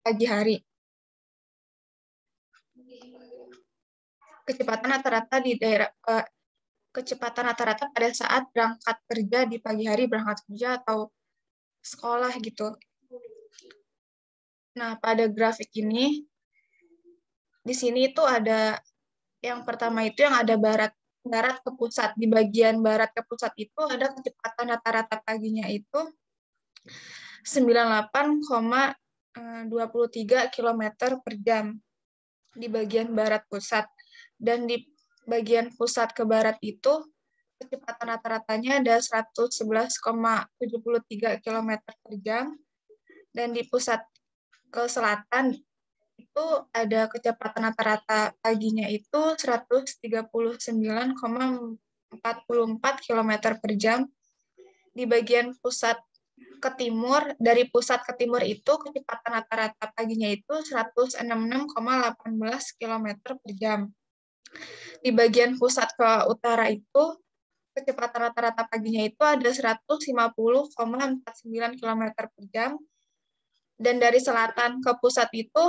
pagi hari. Kecepatan rata-rata di daerah kecepatan rata-rata pada saat berangkat kerja di pagi hari, berangkat kerja atau sekolah gitu. Nah, pada grafik ini di sini itu ada yang pertama itu yang ada barat ke pusat. Di bagian barat ke pusat itu ada kecepatan rata-rata paginya itu 98,23 km per jam di bagian barat pusat. Dan di bagian pusat ke barat itu kecepatan rata-ratanya ada 111,73 km per jam. Dan di pusat ke selatan itu ada kecepatan rata-rata paginya itu 139,44 km per jam. Di bagian pusat ke timur, dari pusat ke timur itu kecepatan rata-rata paginya itu 166,18 km per jam. Di bagian pusat ke utara itu kecepatan rata-rata paginya itu ada 150,49 km per jam. Dan dari selatan ke pusat itu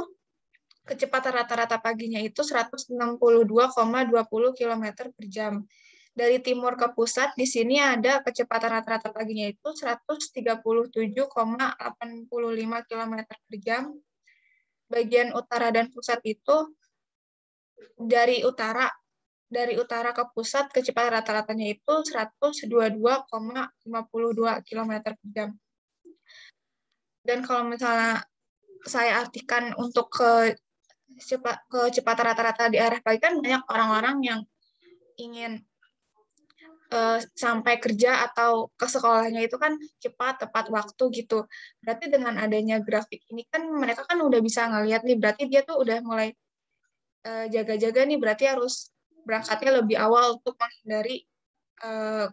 kecepatan rata-rata paginya itu 162,20 km per jam. Dari timur ke pusat, di sini ada kecepatan rata-rata paginya itu 137,85 km per jam. Bagian utara dan pusat itu dari utara ke pusat, kecepatan rata-ratanya itu 122,52 km per jam. Dan kalau misalnya saya artikan untuk kecepatan rata-rata di arah pagi, kan banyak orang-orang yang ingin sampai kerja atau ke sekolahnya itu kan cepat, tepat waktu gitu. Berarti dengan adanya grafik ini kan mereka kan udah bisa ngelihat nih, berarti dia tuh udah mulai jaga-jaga nih, berarti harus berangkatnya lebih awal untuk menghindari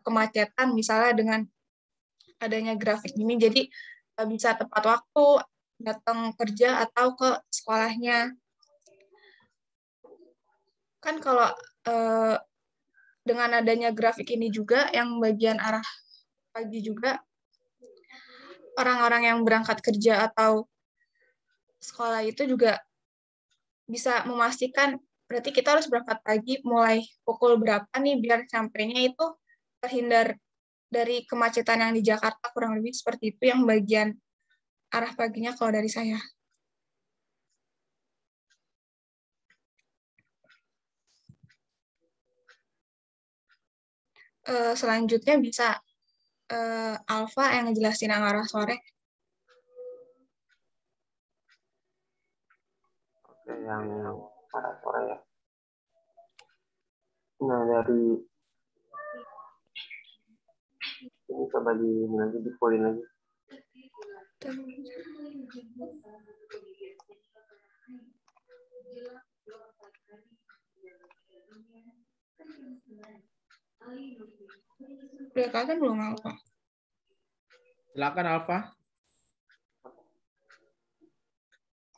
kemacetan, misalnya dengan adanya grafik ini, jadi bisa tepat waktu datang kerja atau ke sekolahnya. Kan kalau dengan adanya grafik ini juga, yang bagian arah pagi juga, orang-orang yang berangkat kerja atau sekolah itu juga bisa memastikan, berarti kita harus berangkat pagi mulai pukul berapa nih, biar sampainya itu terhindar dari kemacetan yang di Jakarta, kurang lebih seperti itu yang bagian arah paginya kalau dari saya. Selanjutnya bisa Alfa yang ngejelasin yang arah sore. Oke, yang arah sore ya. Nah, dari ini coba nanti di-fullin lagi. Udah kan belum Alfa? Silakan Alfa.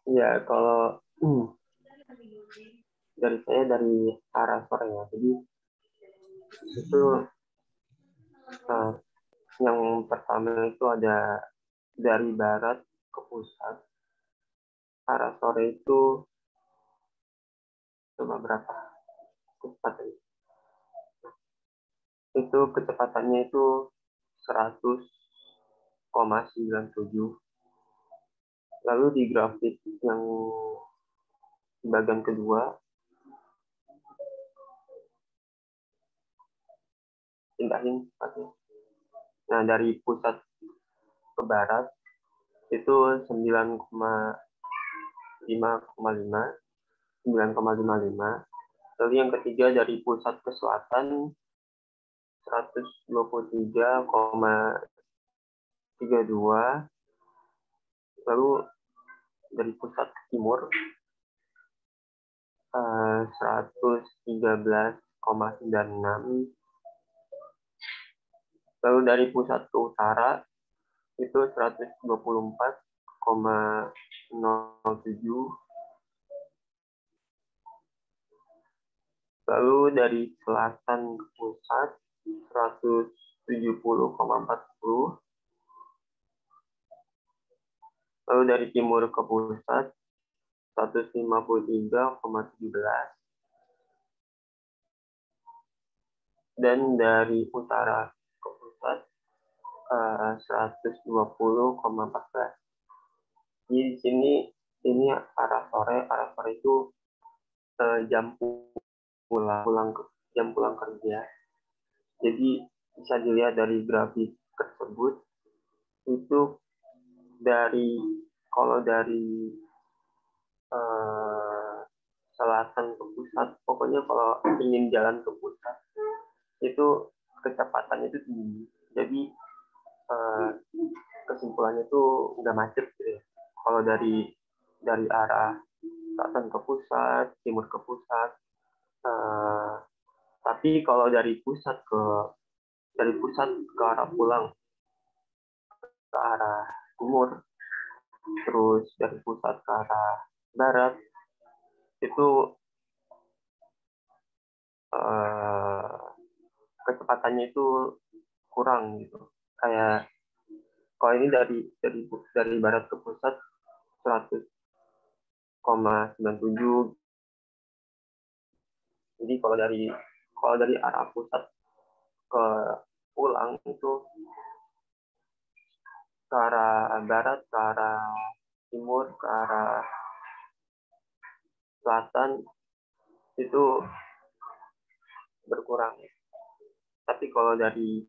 Iya, kalau dari saya dari arah sore ya. Jadi itu yang pertama itu ada dari barat ke pusat. Arah sore itu coba berapa kecepatan? Itu kecepatannya itu 100,97. Lalu di grafik yang di bagian kedua, pindahin cepatnya. Nah, dari pusat ke barat itu 9,55. Lalu yang ketiga dari pusat ke selatan 123,32. Lalu dari pusat ke timur 113,96. Lalu dari pusat ke utara itu 124,07. Lalu dari selatan ke pusat 170,40. Lalu dari timur ke pusat 153,17, dan dari utara ke pusat 120,14. Di sini ini arah sore itu jam pulang kerja. Jadi bisa dilihat dari grafik tersebut itu kalau dari selatan ke pusat, pokoknya kalau ingin jalan ke pusat itu kecepatannya itu tinggi. Jadi kesimpulannya itu udah macet gitu ya. Kalau dari arah selatan ke pusat, timur ke pusat. Tapi kalau dari pusat ke arah pulang ke arah timur, terus dari pusat ke arah barat itu kecepatannya itu kurang gitu. Kayak kalau ini dari barat ke pusat 100,97. Jadi kalau dari arah pusat ke pulang itu ke arah barat, ke arah timur, ke arah selatan itu berkurang. Tapi kalau dari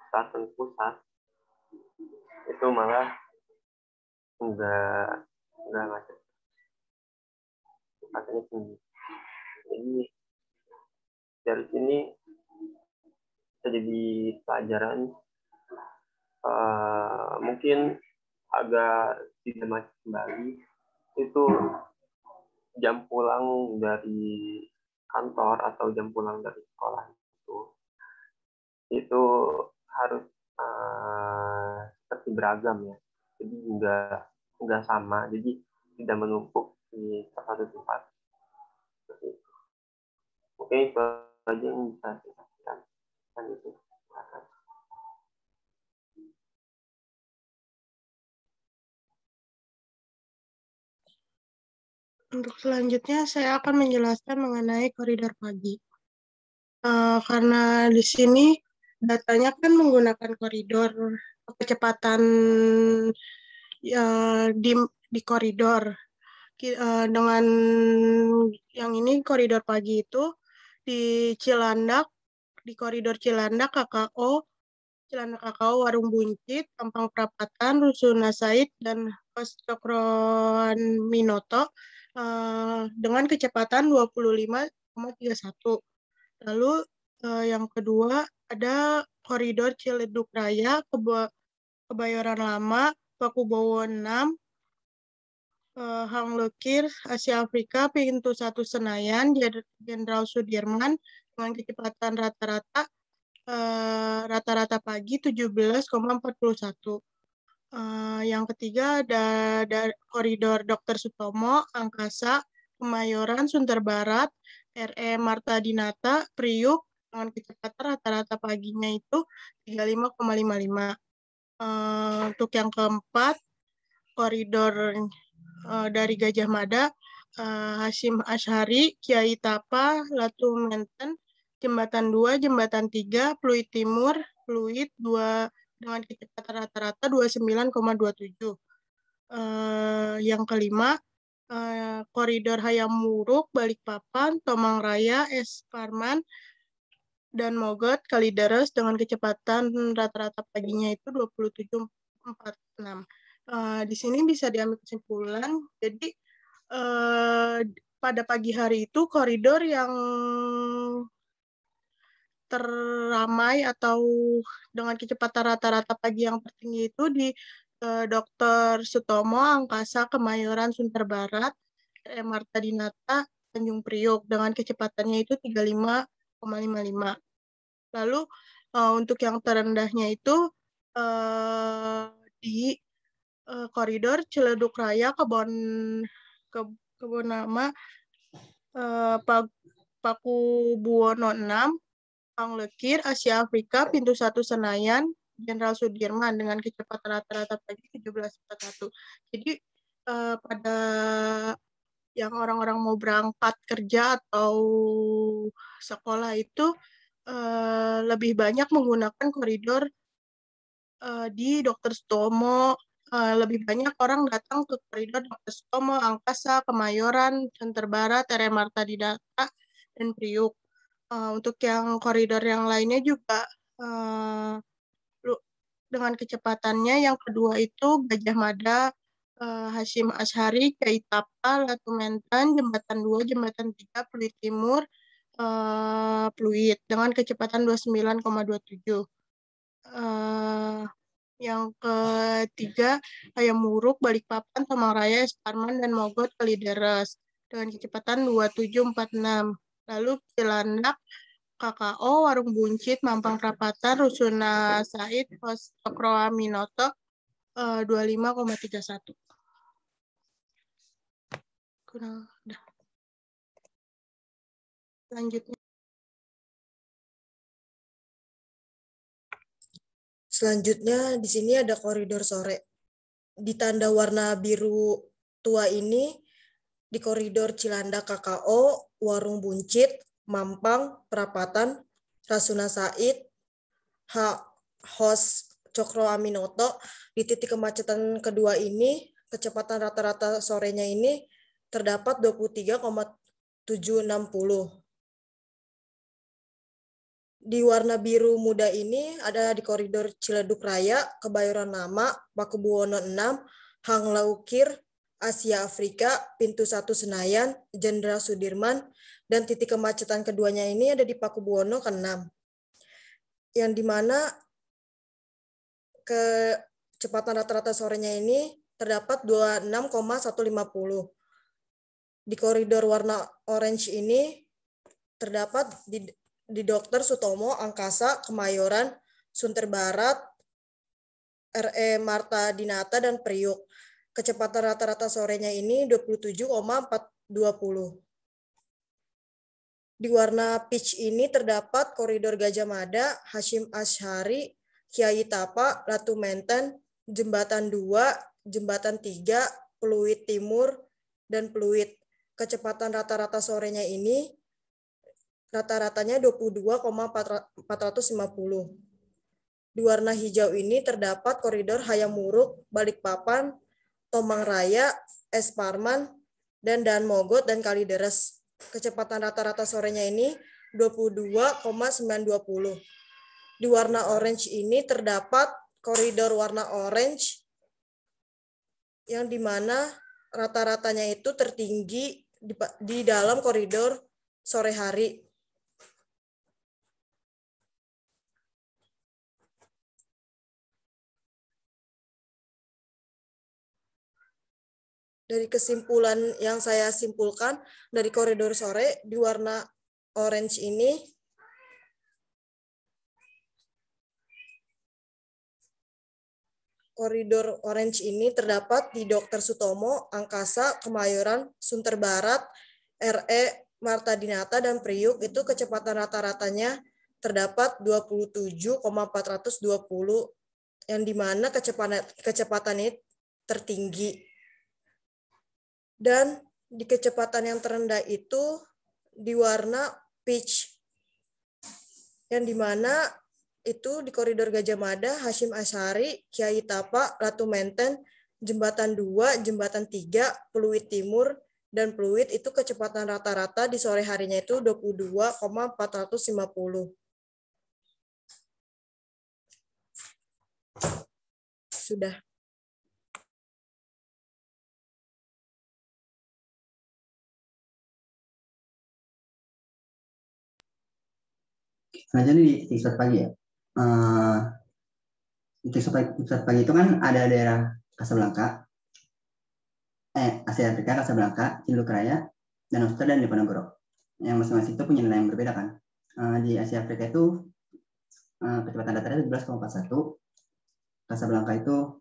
selatan pusat itu malah enggak macet, kecepatannya tinggi. Jadi dari sini bisa jadi pelajaran, mungkin agak tidak macet kembali itu jam pulang dari kantor atau jam pulang dari sekolah itu harus seperti beragam ya. Jadi enggak sama. Jadi tidak menumpuk di satu tempat. Oke, itu aja yang bisa saya sampaikan. Itu. Untuk selanjutnya saya akan menjelaskan mengenai koridor pagi. Karena di sini datanya kan menggunakan koridor kecepatan di koridor. Dengan yang ini koridor pagi itu di Cilandak, di koridor Cilandak KKO, Warung Buncit, Tampang Perapatan, Rusuna Said, dan Pos Cokroan Minoto dengan kecepatan 25,31. Lalu yang kedua ada koridor Ciledug Raya, Kebayoran Lama, Pakubowo 6, Hang Lekir, Asia Afrika, pintu 1 Senayan, Jenderal Sudirman dengan kecepatan rata-rata pagi 17,41. Yang ketiga ada koridor Dr. Sutomo, Angkasa, Kemayoran, Sunter Barat, RE Marta Dinata, Priuk dengan kecepatan rata-rata paginya itu 35,55. Untuk yang keempat, koridor dari Gajah Mada, Hasyim Asyhari, Kiai Tapa, Latu Menten, Jembatan 2, Jembatan 3, Pluit Timur, Pluit 2 dengan kecepatan rata-rata 29,27. Yang kelima, koridor Hayam Wuruk, Balikpapan, Tomang Raya, Es Parman, dan Mogot, Kalideres dengan kecepatan rata-rata paginya itu 27,46. Di sini bisa diambil kesimpulan, jadi pada pagi hari itu koridor yang terramai atau dengan kecepatan rata-rata pagi yang tertinggi itu di Dr. Sutomo, Angkasa, Kemayoran, Sunter Barat, Marta Dinata, Tanjung Priok dengan kecepatannya itu 35,55. Lalu untuk yang terendahnya itu di koridor Ciledug Raya, Kebonama, Pakubuwono 6, Hang Lekir, Asia Afrika, pintu 1 Senayan, Jenderal Sudirman dengan kecepatan rata-rata pagi 1741. Jadi pada yang orang-orang mau berangkat kerja atau sekolah itu lebih banyak menggunakan koridor di Dr. Sutomo. Lebih banyak orang datang ke koridor Dr. Sutomo, Angkasa, Kemayoran, Sunter Barat, RM Marta Dinata, dan Priuk. Untuk yang koridor yang lainnya juga dengan kecepatannya. Yang kedua itu Gajah Mada, Hasyim Asy'ari, Kiai Tapa, Latu Mentan, Jembatan 2, Jembatan 3, Pluit Timur, Pluit dengan kecepatan 29,27. Yang ketiga Hayam Wuruk, Balikpapan, Tomang Raya, Esparman, dan Mogot Kalideres dengan kecepatan 2746. Lalu Cilandak, KKO, Warung Buncit, Mampang Perapatan, Rusuna Said, Pos Cokro Aminoto 25,31. Kurang udah. Selanjutnya. Selanjutnya di sini ada koridor sore. Di tanda warna biru tua ini di koridor Cilandak KKO, Warung Buncit, Mampang Perapatan, Rasuna Said, Hos Cokro Aminoto. Di titik kemacetan kedua ini, kecepatan rata-rata sorenya ini terdapat 23,760. Di warna biru muda ini ada di koridor Ciledug Raya, Kebayoran Lama, Pakubuwono 6, Hang Laukir, Asia Afrika, Pintu 1 Senayan, Jenderal Sudirman, dan titik kemacetan keduanya ini ada di Pakubuwono ke-6. Yang dimana kecepatan rata-rata sorenya ini terdapat 26,150. Di koridor warna orange ini terdapat di Dr. Sutomo, Angkasa, Kemayoran, Sunter Barat, RE Marta Dinata, dan Priuk. Kecepatan rata-rata sorenya ini 27,420. Di warna peach ini terdapat koridor Gajah Mada, Hasyim Asy'ari, Kiai Tapa, Latu Mentan, Jembatan 2, Jembatan 3, Pluit Timur, dan Pluit. Kecepatan rata-rata sorenya ini rata-ratanya 22,450. Di warna hijau ini terdapat koridor Hayam Wuruk, Balikpapan, Tomang Raya, Esparman, dan Mogot, dan Kalideres. Kecepatan rata-rata sorenya ini 22,920. Di warna orange ini terdapat koridor warna orange yang dimana rata-ratanya itu tertinggi di dalam koridor sore hari. Dari kesimpulan yang saya simpulkan dari koridor sore di warna orange ini, koridor orange ini terdapat di Dr. Sutomo, Angkasa, Kemayoran, Sunter Barat, RE Marta Dinata, dan Priuk. Itu kecepatan rata-ratanya terdapat 27,420 yang dimana kecepatan ini tertinggi. Dan di kecepatan yang terendah itu di warna peach, yang dimana itu di koridor Gajah Mada, Hasyim Asy'ari, Kiai Tapa, Latu Mentan, Jembatan 2, Jembatan 3, Pluit Timur, dan Pluit. Itu kecepatan rata-rata di sore harinya itu 22,450. Sudah. Selanjutnya di titik pagi ya. Di titik pagi itu kan ada daerah Kasablanka, Asia Afrika, Kasablanka, Ciledug Raya, Danau Toba, dan Diponegoro. Yang masing-masing itu punya nilai yang berbeda kan. Di Asia Afrika itu kecepatan datarnya 12,41, Kasablanka itu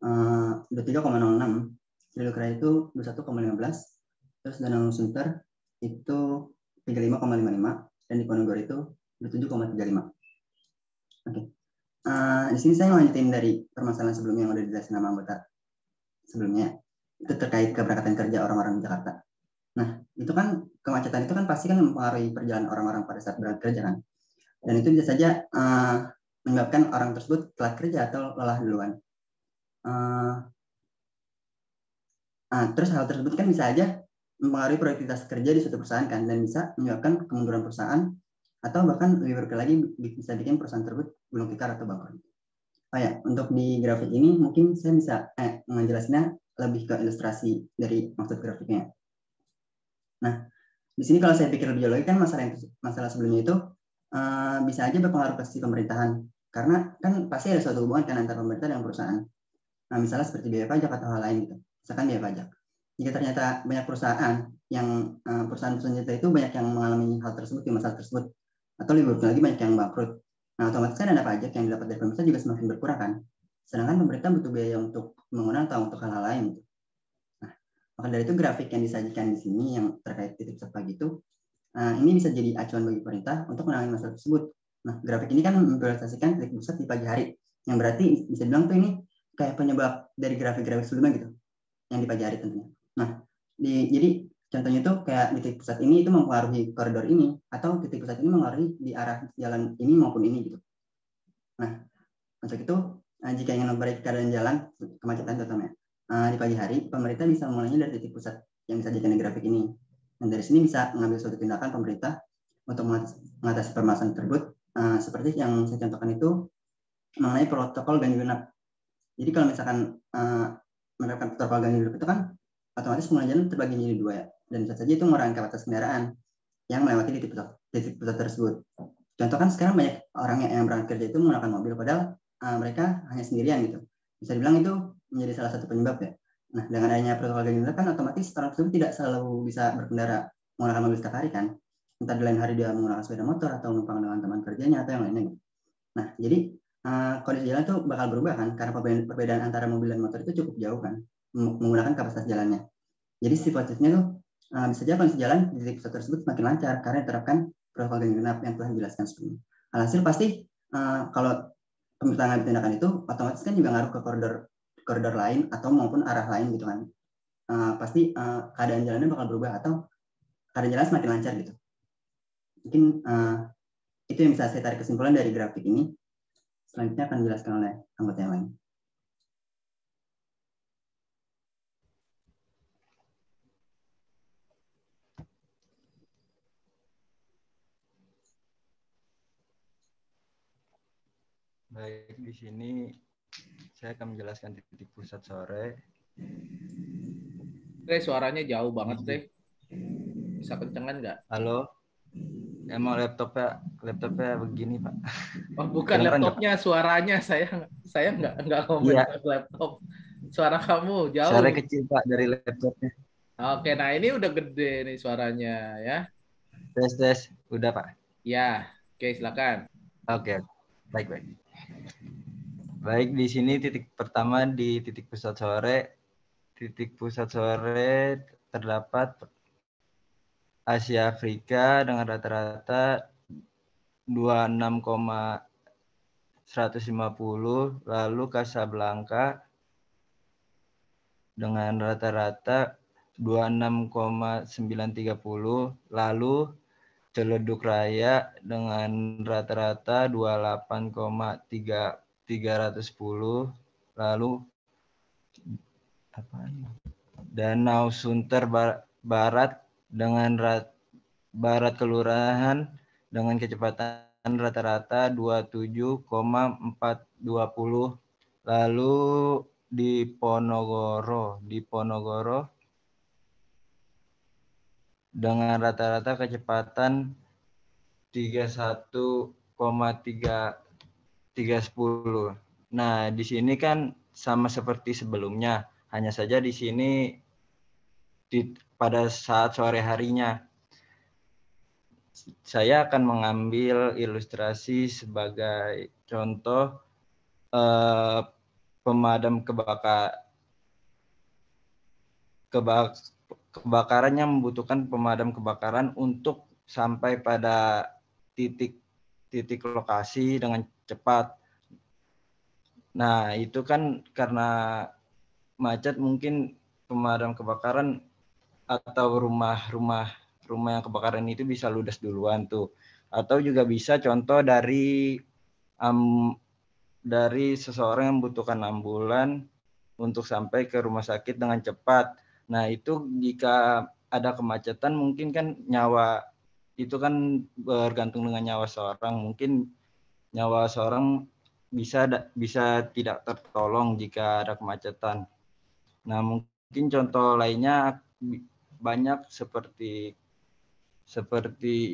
23,06, Ciledug Raya itu 21,15, terus Danau Sunter itu 35,55, dan Diponegoro itu 27,35. Oke. Di sini saya melanjutin dari permasalahan sebelumnya yang udah dijelasin sama anggota sebelumnya, itu terkait keberangkatan kerja orang-orang di Jakarta. Nah, itu kan kemacetan itu kan pasti kan mempengaruhi perjalanan orang-orang pada saat berangkat kerja kan. Dan itu bisa saja menyebabkan orang tersebut telat kerja atau lelah duluan. Terus hal tersebut kan bisa aja mempengaruhi produktivitas kerja di suatu perusahaan kan, dan bisa menyebabkan kemunduran perusahaan atau bahkan lebih buruk lagi bisa bikin perusahaan tersebut gulung tikar atau bangkrut. Oh ya, untuk di grafik ini mungkin saya bisa menjelaskannya lebih ke ilustrasi dari maksud grafiknya. Nah, di sini kalau saya pikir lebih jauh lagi kan masalah sebelumnya itu bisa aja berpengaruh ke si pemerintahan, karena kan pasti ada suatu hubungan kan antara pemerintah dan perusahaan. Nah, misalnya seperti biaya pajak atau hal lain gitu. Misalkan biaya pajak. Jika ternyata banyak perusahaan yang perusahaan-perusahaan itu banyak yang mengalami hal tersebut, di masalah tersebut, atau lebih buruk lagi banyak yang bangkrut. Nah, otomatis kan dana pajak yang didapat dari pemerintah juga semakin berkurang kan. Sedangkan pemerintah butuh biaya untuk pembangunan atau untuk hal-hal lain. Gitu. Nah, maka dari itu grafik yang disajikan di sini yang terkait titik pusat pagi itu, ini bisa jadi acuan bagi pemerintah untuk menangani masalah tersebut. Nah, grafik ini kan memvisualisasikan titik pusat di pagi hari, yang berarti bisa bilang tuh ini kayak penyebab dari grafik-grafik sebelumnya gitu, yang di pagi hari tentunya. Nah, jadi contohnya itu kayak di titik pusat ini itu mempengaruhi koridor ini, atau titik pusat ini mempengaruhi di arah jalan ini maupun ini gitu. Nah, untuk itu jika ingin memperbaiki keadaan jalan kemacetan terutama di pagi hari, pemerintah bisa memulainya dari titik pusat yang disajikan di grafik ini. Dan dari sini bisa mengambil suatu tindakan pemerintah untuk mengatasi permasalahan tersebut, seperti yang saya contohkan itu mengenai protokol ganjil genap. Jadi kalau misalkan menerapkan protokol ganjil genap itu kan otomatis pengguna jalan terbagi menjadi dua ya, dan bisa saja itu mengurangi kapasitas kendaraan yang melewati titik pusat tersebut. Contoh kan sekarang banyak orang yang berangkat kerja itu menggunakan mobil, padahal mereka hanya sendirian gitu. Bisa dibilang itu menjadi salah satu penyebab ya. Nah, dengan adanya protokol ganjil genap kan otomatis orang tersebut tidak selalu bisa berkendara menggunakan mobil setiap hari kan. Entah di lain hari dia menggunakan sepeda motor atau numpang dengan teman kerjanya atau yang lainnya gitu. Nah, jadi kondisi jalan itu bakal berubah kan, karena perbedaan antara mobil dan motor itu cukup jauh kan, menggunakan kapasitas jalannya. Jadi sisi positifnya tuh bisa saja kondisi jalan di titik pusat tersebut semakin lancar karena diterapkan protokol ganjil genap yang telah dijelaskan sebelumnya. Alhasil pasti kalau pemerintah ngambil tindakan itu otomatis kan juga ngaruh ke koridor lain atau maupun arah lain gitu kan. Pasti keadaan jalannya bakal berubah atau keadaan jalan semakin lancar gitu. Mungkin itu yang bisa saya tarik kesimpulan dari grafik ini. Selanjutnya akan dijelaskan oleh anggota yang lain. Baik, di sini saya akan menjelaskan titik pusat sore. Suaranya jauh banget, Teh. Bisa kencengan nggak? Halo. Emang laptopnya begini, Pak. Oh, bukan laptopnya, suaranya. Saya nggak ngomongin laptop. Suara kamu jauh. Suara kecil, Pak, dari laptopnya. Oke, nah ini udah gede nih suaranya ya. Tes. Udah, Pak? Ya, oke, silakan. Oke. Baik. Baik, di sini titik pertama di titik pusat sore. Titik pusat sore terdapat Asia Afrika dengan rata-rata 26,150, lalu Casablanca dengan rata-rata 26,930, lalu Celeduk Raya dengan rata-rata 28,310, lalu Danau Sunter Barat dengan Barat Kelurahan dengan kecepatan rata-rata 27,420, lalu di Ponorogo dengan rata-rata kecepatan 31,310. Nah, di sini kan sama seperti sebelumnya, hanya saja di sini pada saat sore harinya. Saya akan mengambil ilustrasi sebagai contoh pemadam kebakaran yang membutuhkan pemadam kebakaran untuk sampai pada titik lokasi dengan cepat. Nah, itu kan karena macet mungkin pemadam kebakaran atau rumah yang kebakaran itu bisa ludes duluan tuh. Atau juga bisa contoh dari seseorang yang membutuhkan ambulan untuk sampai ke rumah sakit dengan cepat. Nah, itu jika ada kemacetan mungkin kan nyawa itu kan bergantung dengan nyawa seorang. Mungkin nyawa seorang bisa tidak tertolong jika ada kemacetan. Nah, mungkin contoh lainnya banyak seperti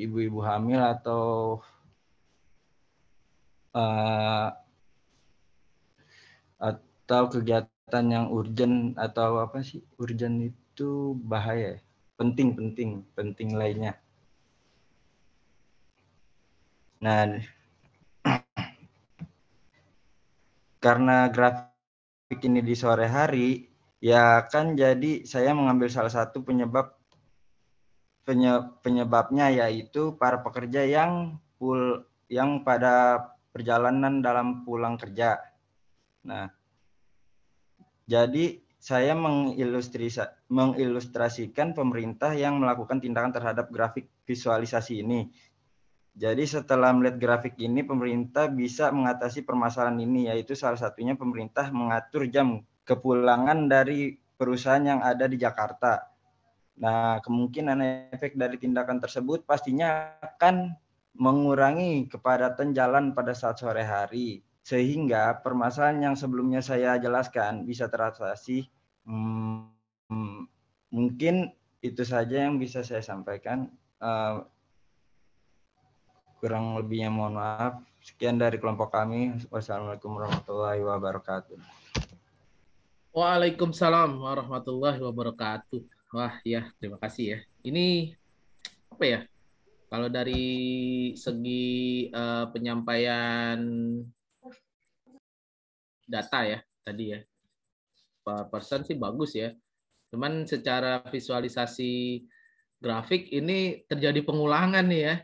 ibu-ibu hamil atau kegiatan yang urgent atau apa sih? Urgent itu bahaya. Penting lainnya. Nah, karena grafik ini di sore hari, ya kan jadi saya mengambil salah satu penyebabnya yaitu para pekerja yang pada perjalanan dalam pulang kerja. Nah, jadi saya mengilustrasikan pemerintah yang melakukan tindakan terhadap grafik visualisasi ini. Jadi setelah melihat grafik ini, pemerintah bisa mengatasi permasalahan ini, yaitu salah satunya pemerintah mengatur jam kepulangan dari perusahaan yang ada di Jakarta. Nah, kemungkinan efek dari tindakan tersebut pastinya akan mengurangi kepadatan jalan pada saat sore hari, sehingga permasalahan yang sebelumnya saya jelaskan bisa teratasi. Mungkin itu saja yang bisa saya sampaikan. Kurang lebihnya mohon maaf. Sekian dari kelompok kami. Wassalamualaikum warahmatullahi wabarakatuh. Waalaikumsalam warahmatullahi wabarakatuh. Wah, ya, terima kasih ya. Ini apa ya? Kalau dari segi penyampaian data ya tadi ya, persen sih bagus ya. Cuman secara visualisasi grafik ini terjadi pengulangan nih ya.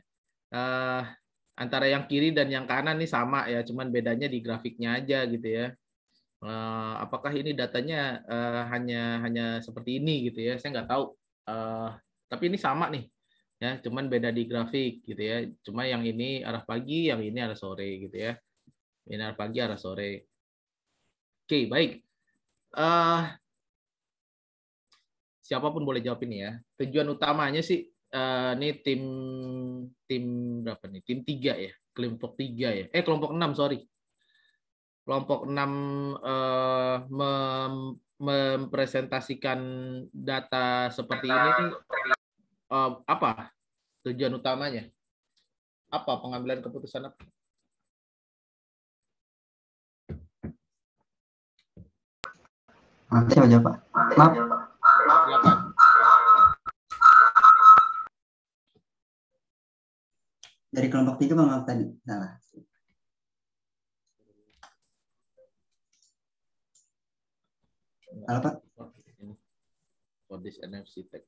Antara yang kiri dan yang kanan nih sama ya, cuman bedanya di grafiknya aja gitu ya. Apakah ini datanya hanya seperti ini gitu ya? Saya nggak tahu. Tapi ini sama nih ya, cuman beda di grafik gitu ya. Cuma yang ini arah pagi, yang ini arah sore gitu ya. Ini arah pagi, arah sore. Oke, baik. Siapapun boleh jawab ini ya. Tujuan utamanya sih ini tim berapa nih? Tim 3 ya. Kelompok 3 ya. Kelompok 6, sorry. Kelompok 6 mempresentasikan data seperti ini nih, apa tujuan utamanya? Apa pengambilan keputusan apa? Siapa jawab, Pak? Maaf. Silakan. Dari kelompok 3, Pak, maaf tadi. Salah. Halo, Pak. For this NFC tech.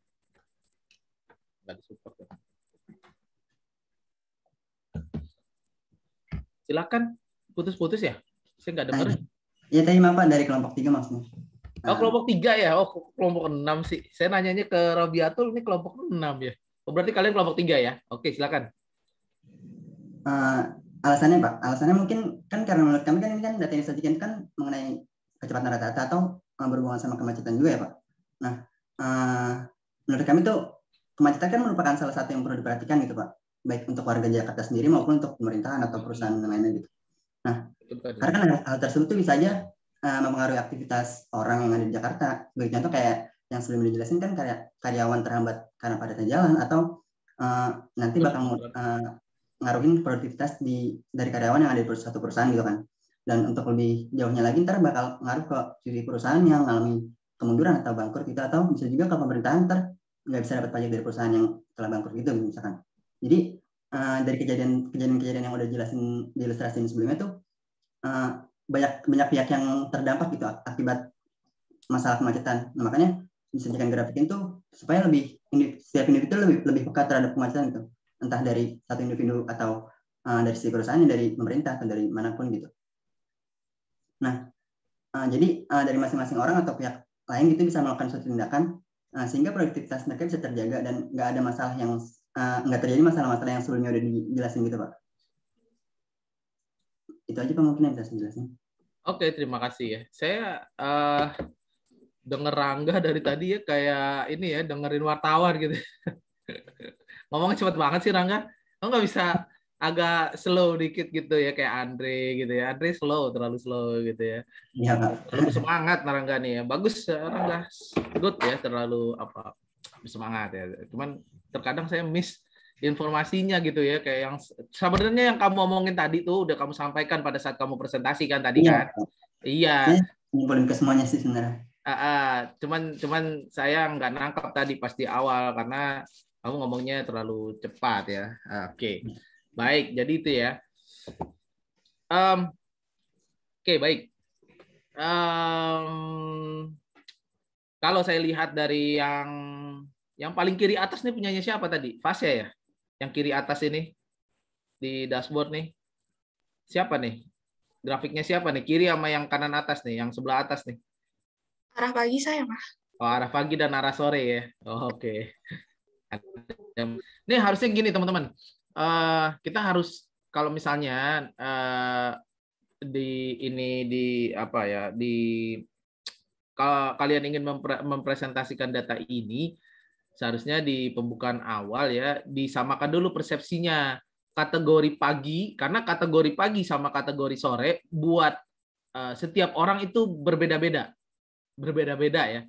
Nggak disupport ya. Silakan. Putus-putus ya? Saya nggak dengar. Iya, tadi maaf, Pak, dari kelompok 3 maksudnya. Kelompok 3 ya? Kelompok 6 sih. Saya nanyanya ke Robiatul, ini kelompok 6 ya? Berarti kalian kelompok 3 ya? Oke, silakan. Alasannya, Pak, mungkin kan karena menurut kami kan ini kan data yang disajikan kan mengenai kecepatan rata-rata atau berhubungan sama kemacetan juga ya, Pak. Nah, menurut kami tuh kemacetan kan merupakan salah satu yang perlu diperhatikan gitu, Pak. Baik untuk warga Jakarta sendiri maupun untuk pemerintahan atau perusahaan lainnya gitu. Nah, karena kan hal tersebut tuh bisa aja mempengaruhi aktivitas orang yang ada di Jakarta. Sebagai contoh kayak yang sebelum dijelasin kan kayak karyawan terhambat karena padatnya jalan atau nanti bakal ngaruhin produktivitas dari karyawan yang ada di satu perusahaan gitu kan. Dan untuk lebih jauhnya lagi ntar bakal ngaruh ke sisi perusahaan yang mengalami kemunduran atau bangkrut gitu, atau bisa juga ke pemerintahan ntar nggak bisa dapat pajak dari perusahaan yang telah bangkrut gitu misalkan. Jadi dari kejadian yang udah diilustrasiin sebelumnya tuh banyak pihak yang terdampak gitu akibat masalah kemacetan. Nah, makanya disajikan grafikin tuh supaya setiap individu lebih peka terhadap kemacetan itu, entah dari satu individu atau dari si perusahaannya, dari pemerintah atau dari manapun gitu. Nah, jadi dari masing-masing orang atau pihak lain gitu bisa melakukan suatu tindakan sehingga produktivitas mereka bisa terjaga dan nggak ada masalah yang nggak terjadi masalah-masalah yang sebelumnya udah dijelasin gitu Pak. Itu aja Pak mungkin yang bisa saya jelasin. Oke, terima kasih ya. Saya denger Rangga dari tadi ya kayak ini ya, dengerin wartawan gitu. Ngomongnya cepet banget sih Rangga. Lo nggak bisa agak slow dikit gitu ya kayak Andre gitu ya. Andre slow, terlalu slow gitu ya. Iya Pak. Terlalu semangat Rangga nih ya. Bagus Rangga. Good ya, terlalu apa semangat ya. Cuman terkadang saya miss informasinya gitu ya, kayak yang sebenarnya yang kamu omongin tadi tuh udah kamu sampaikan pada saat kamu presentasi kan tadi kan. Iya. Saya ngumpulin ke semuanya sih sebenarnya. Cuman saya nggak nangkap tadi pas di awal karena kamu ngomongnya terlalu cepat ya. Oke. Baik, jadi itu ya. Oke, baik. Kalau saya lihat dari yang paling kiri atas nih punyanya siapa tadi? Fasya ya? Yang kiri atas ini di dashboard nih. Siapa nih? Grafiknya siapa nih? Kiri sama yang kanan atas nih, yang sebelah atas nih. Arah pagi saya, Pak. Oh, arah pagi dan arah sore ya. Oh, oke. Ini harusnya gini teman-teman. Kita harus kalau misalnya kalau kalian ingin mempresentasikan data ini, seharusnya di pembukaan awal ya disamakan dulu persepsinya. Kategori pagi, karena kategori pagi sama kategori sore buat setiap orang itu berbeda-beda ya,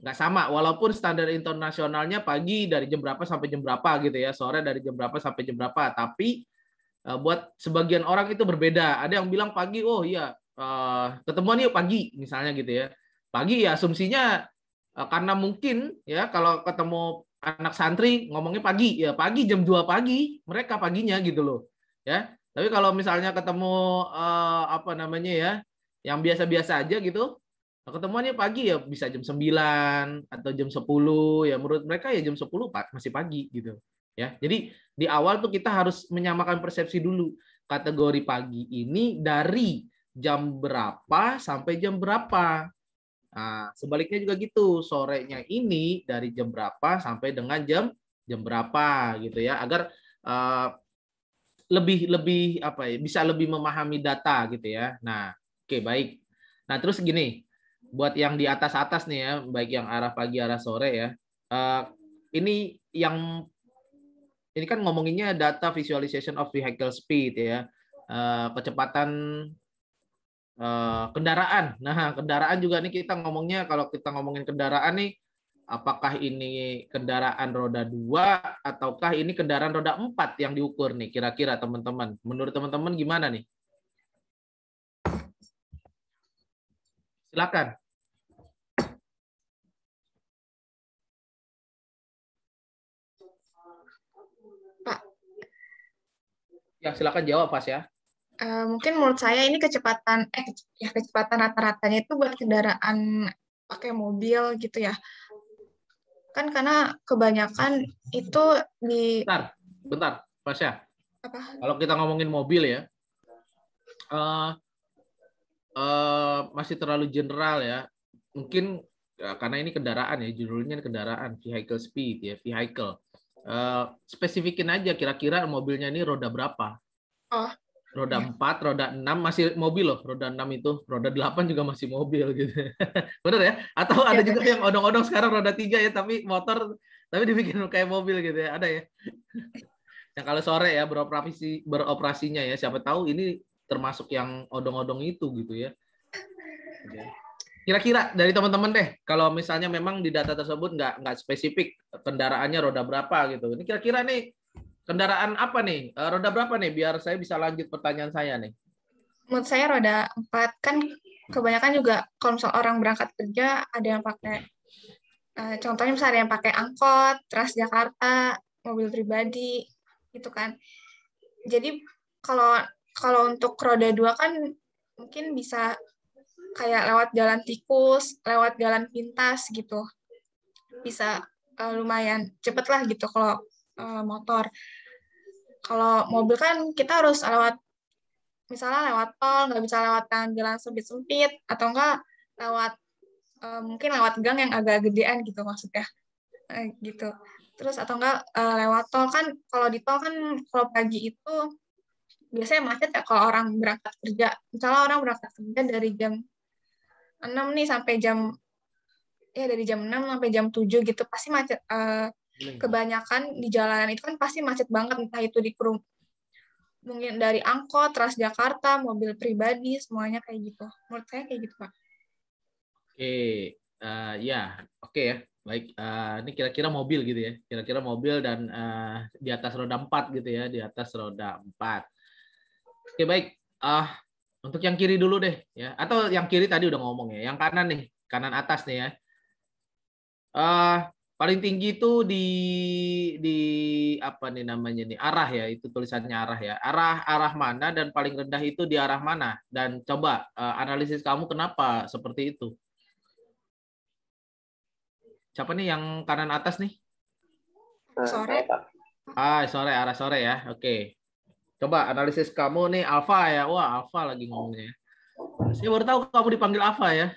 nggak sama, walaupun standar internasionalnya pagi dari jam berapa sampai jam berapa gitu ya, sore dari jam berapa sampai jam berapa, tapi buat sebagian orang itu berbeda. Ada yang bilang pagi, oh iya ketemuan yuk pagi misalnya gitu ya. Pagi ya asumsinya karena mungkin ya kalau ketemu anak santri ngomongnya pagi, ya pagi jam 2 pagi, mereka paginya gitu loh. Ya. Tapi kalau misalnya ketemu apa namanya ya, yang biasa-biasa aja gitu, ketemuannya pagi ya bisa jam 9 atau jam 10 ya, menurut mereka ya jam 10 masih pagi gitu. Ya. Jadi di awal tuh kita harus menyamakan persepsi dulu. Kategori pagi ini dari jam berapa sampai jam berapa. Nah, sebaliknya juga gitu, sorenya ini dari jam berapa sampai dengan jam berapa gitu ya, agar lebih apa ya, bisa lebih memahami data gitu ya. Nah, oke, baik. Nah, terus gini, buat yang di atas-atas nih ya, baik yang arah pagi arah sore ya. Ini kan ngomonginnya data visualization of vehicle speed ya. Kecepatan kendaraan. Nah, kendaraan juga nih kita ngomongnya, kalau kita ngomongin kendaraan nih, apakah ini kendaraan roda 2 ataukah ini kendaraan roda 4 yang diukur nih kira-kira teman-teman. Menurut teman-teman gimana nih? Silakan. Pak. Ya, silakan jawab Pas ya. Mungkin menurut saya ini kecepatan rata-ratanya itu buat kendaraan pakai mobil gitu ya. Kan karena kebanyakan itu di Bentar, Pasya. apa? Kalau kita ngomongin mobil ya, masih terlalu general ya. Mungkin ya, karena ini kendaraan ya, judulnya kendaraan, vehicle speed ya, vehicle. Spesifikin aja kira-kira mobilnya ini roda berapa? Oh. Roda 4, roda 6 masih mobil loh, roda 6 itu, roda 8 juga masih mobil gitu. Bener ya? Atau ada juga yang odong-odong sekarang roda 3 ya, tapi motor tapi dibikin kayak mobil gitu ya, ada ya. Yang kalau sore ya beroperasinya ya, siapa tahu ini termasuk yang odong-odong itu gitu ya. Kira-kira dari teman-teman deh, kalau misalnya memang di data tersebut nggak spesifik kendaraannya roda berapa gitu. Ini kira-kira nih kendaraan apa nih? Roda berapa nih? Biar saya bisa lanjut pertanyaan saya nih. Menurut saya roda 4. Kan kebanyakan juga kalau misal orang berangkat kerja, ada yang pakai, contohnya misalnya ada yang pakai angkot, Transjakarta, mobil pribadi, gitu kan. Jadi kalau untuk roda 2 kan mungkin bisa kayak lewat jalan tikus, lewat jalan pintas gitu. Bisa lumayan cepet lah gitu kalau motor. Kalau mobil kan kita harus lewat misalnya lewat tol, nggak bisa lewat jalan sempit-sempit, atau enggak lewat mungkin lewat gang yang agak gedean gitu maksudnya. Gitu. Terus atau enggak lewat tol kan, kalau di tol kan kalau pagi itu biasanya macet ya kalau orang berangkat kerja. Misalnya orang berangkat kerja dari jam 6 nih sampai dari jam 6 sampai jam 7 gitu pasti macet. Kebanyakan di jalanan itu kan pasti macet banget, entah itu di mungkin dari angkot, Transjakarta, mobil pribadi, semuanya kayak gitu. Menurut saya kayak gitu, Pak. Oke, ya, oke ya. Baik, ini kira-kira mobil gitu ya. Kira-kira mobil dan di atas roda 4 gitu ya, di atas roda 4. Oke, baik. Untuk yang kiri dulu deh ya. Atau yang kiri tadi udah ngomong ya. Yang kanan nih, kanan atas nih ya. Paling tinggi itu di apa nih namanya nih, arah ya, itu tulisannya arah ya. Arah mana dan paling rendah itu di arah mana? Dan coba analisis kamu kenapa seperti itu? Siapa nih yang kanan atas nih? Sore. Sore, arah sore ya. Oke. Coba analisis kamu nih Alfa ya. Wah, Alfa lagi ngomongnya. Saya baru tahu kamu dipanggil Alfa ya.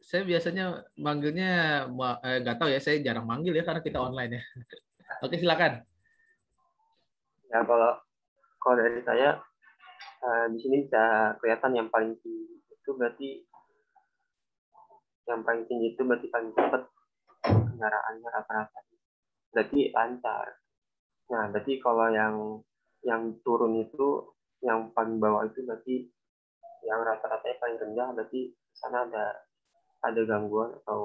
Saya biasanya manggilnya nggak tahu ya, saya jarang manggil ya karena kita online ya. Oke, silakan. Ya, kalau dari saya di sini bisa kelihatan yang paling tinggi itu berarti paling cepat kendaraannya rata-rata. Berarti lancar. Nah, berarti kalau yang turun itu yang paling bawah itu berarti yang rata-ratanya paling rendah, berarti di sana ada gangguan atau